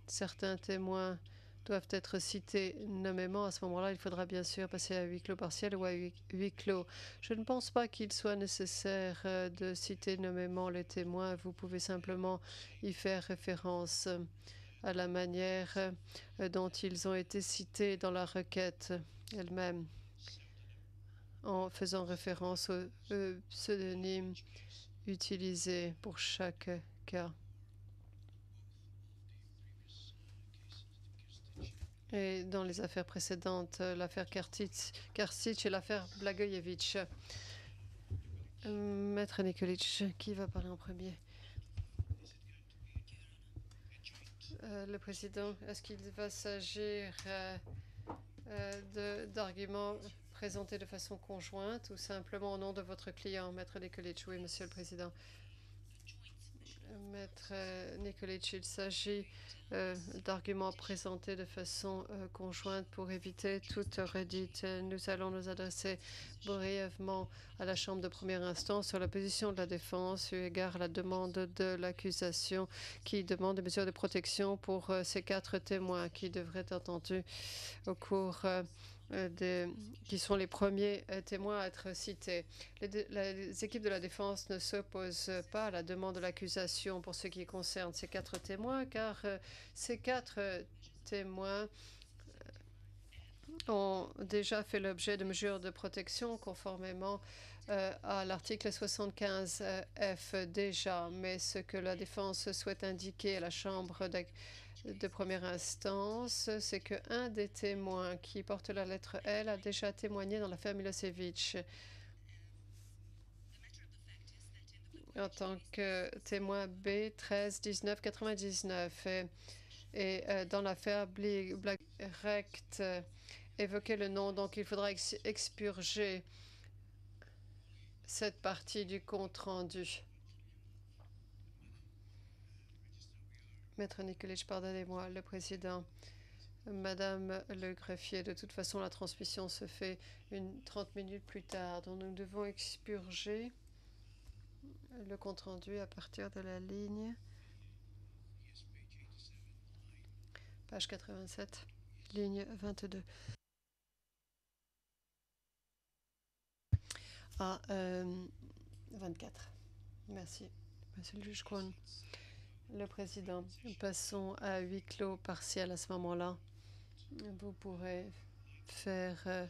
[SPEAKER 5] certains témoins doivent être cités nommément, à ce moment-là, il faudra bien sûr passer à huis clos partiel ou à huis clos. Je ne pense pas qu'il soit nécessaire de citer nommément les témoins. Vous pouvez simplement y faire référence à la manière dont ils ont été cités dans la requête elle-même, en faisant référence aux pseudonymes utilisés pour chaque cas. Et dans les affaires précédentes, l'affaire Karcic et l'affaire Blagojevic. Maître Nikolic, qui va parler en premier? Le président, est-ce qu'il va s'agir d'arguments présentés de façon conjointe ou simplement au nom de votre client, Maître Nikolic? Oui, Monsieur le Président. Maître Nikolic, il s'agit d'arguments présentés de façon conjointe pour éviter toute redite. Nous allons nous adresser brièvement à la Chambre de première instance sur la position de la défense eu égard à la demande de l'accusation qui demande des mesures de protection pour ces 4 témoins qui devraient être entendus au cours qui sont les premiers témoins à être cités. Les équipes de la défense ne s'opposent pas à la demande de l'accusation pour ce qui concerne ces 4 témoins, car ces 4 témoins ont déjà fait l'objet de mesures de protection conformément à l'article 75F déjà. Mais ce que la défense souhaite indiquer à la Chambre de première instance, c'est qu'un des témoins qui porte la lettre L a déjà témoigné dans l'affaire Milosevic en tant que témoin B 13 19 99. Et dans l'affaire Black Rect, évoquer le nom, donc il faudra expurger cette partie du compte rendu. Maître Nikolic, pardonnez-moi, le président. Madame le greffier, de toute façon, la transmission se fait 30 minutes plus tard. Donc, nous devons expurger le compte-rendu à partir de la ligne. Page 87, ligne 22. Ah, 24. Merci, monsieur le juge Kwon. Le président, passons à huis clos partiel à ce moment-là. Vous pourrez faire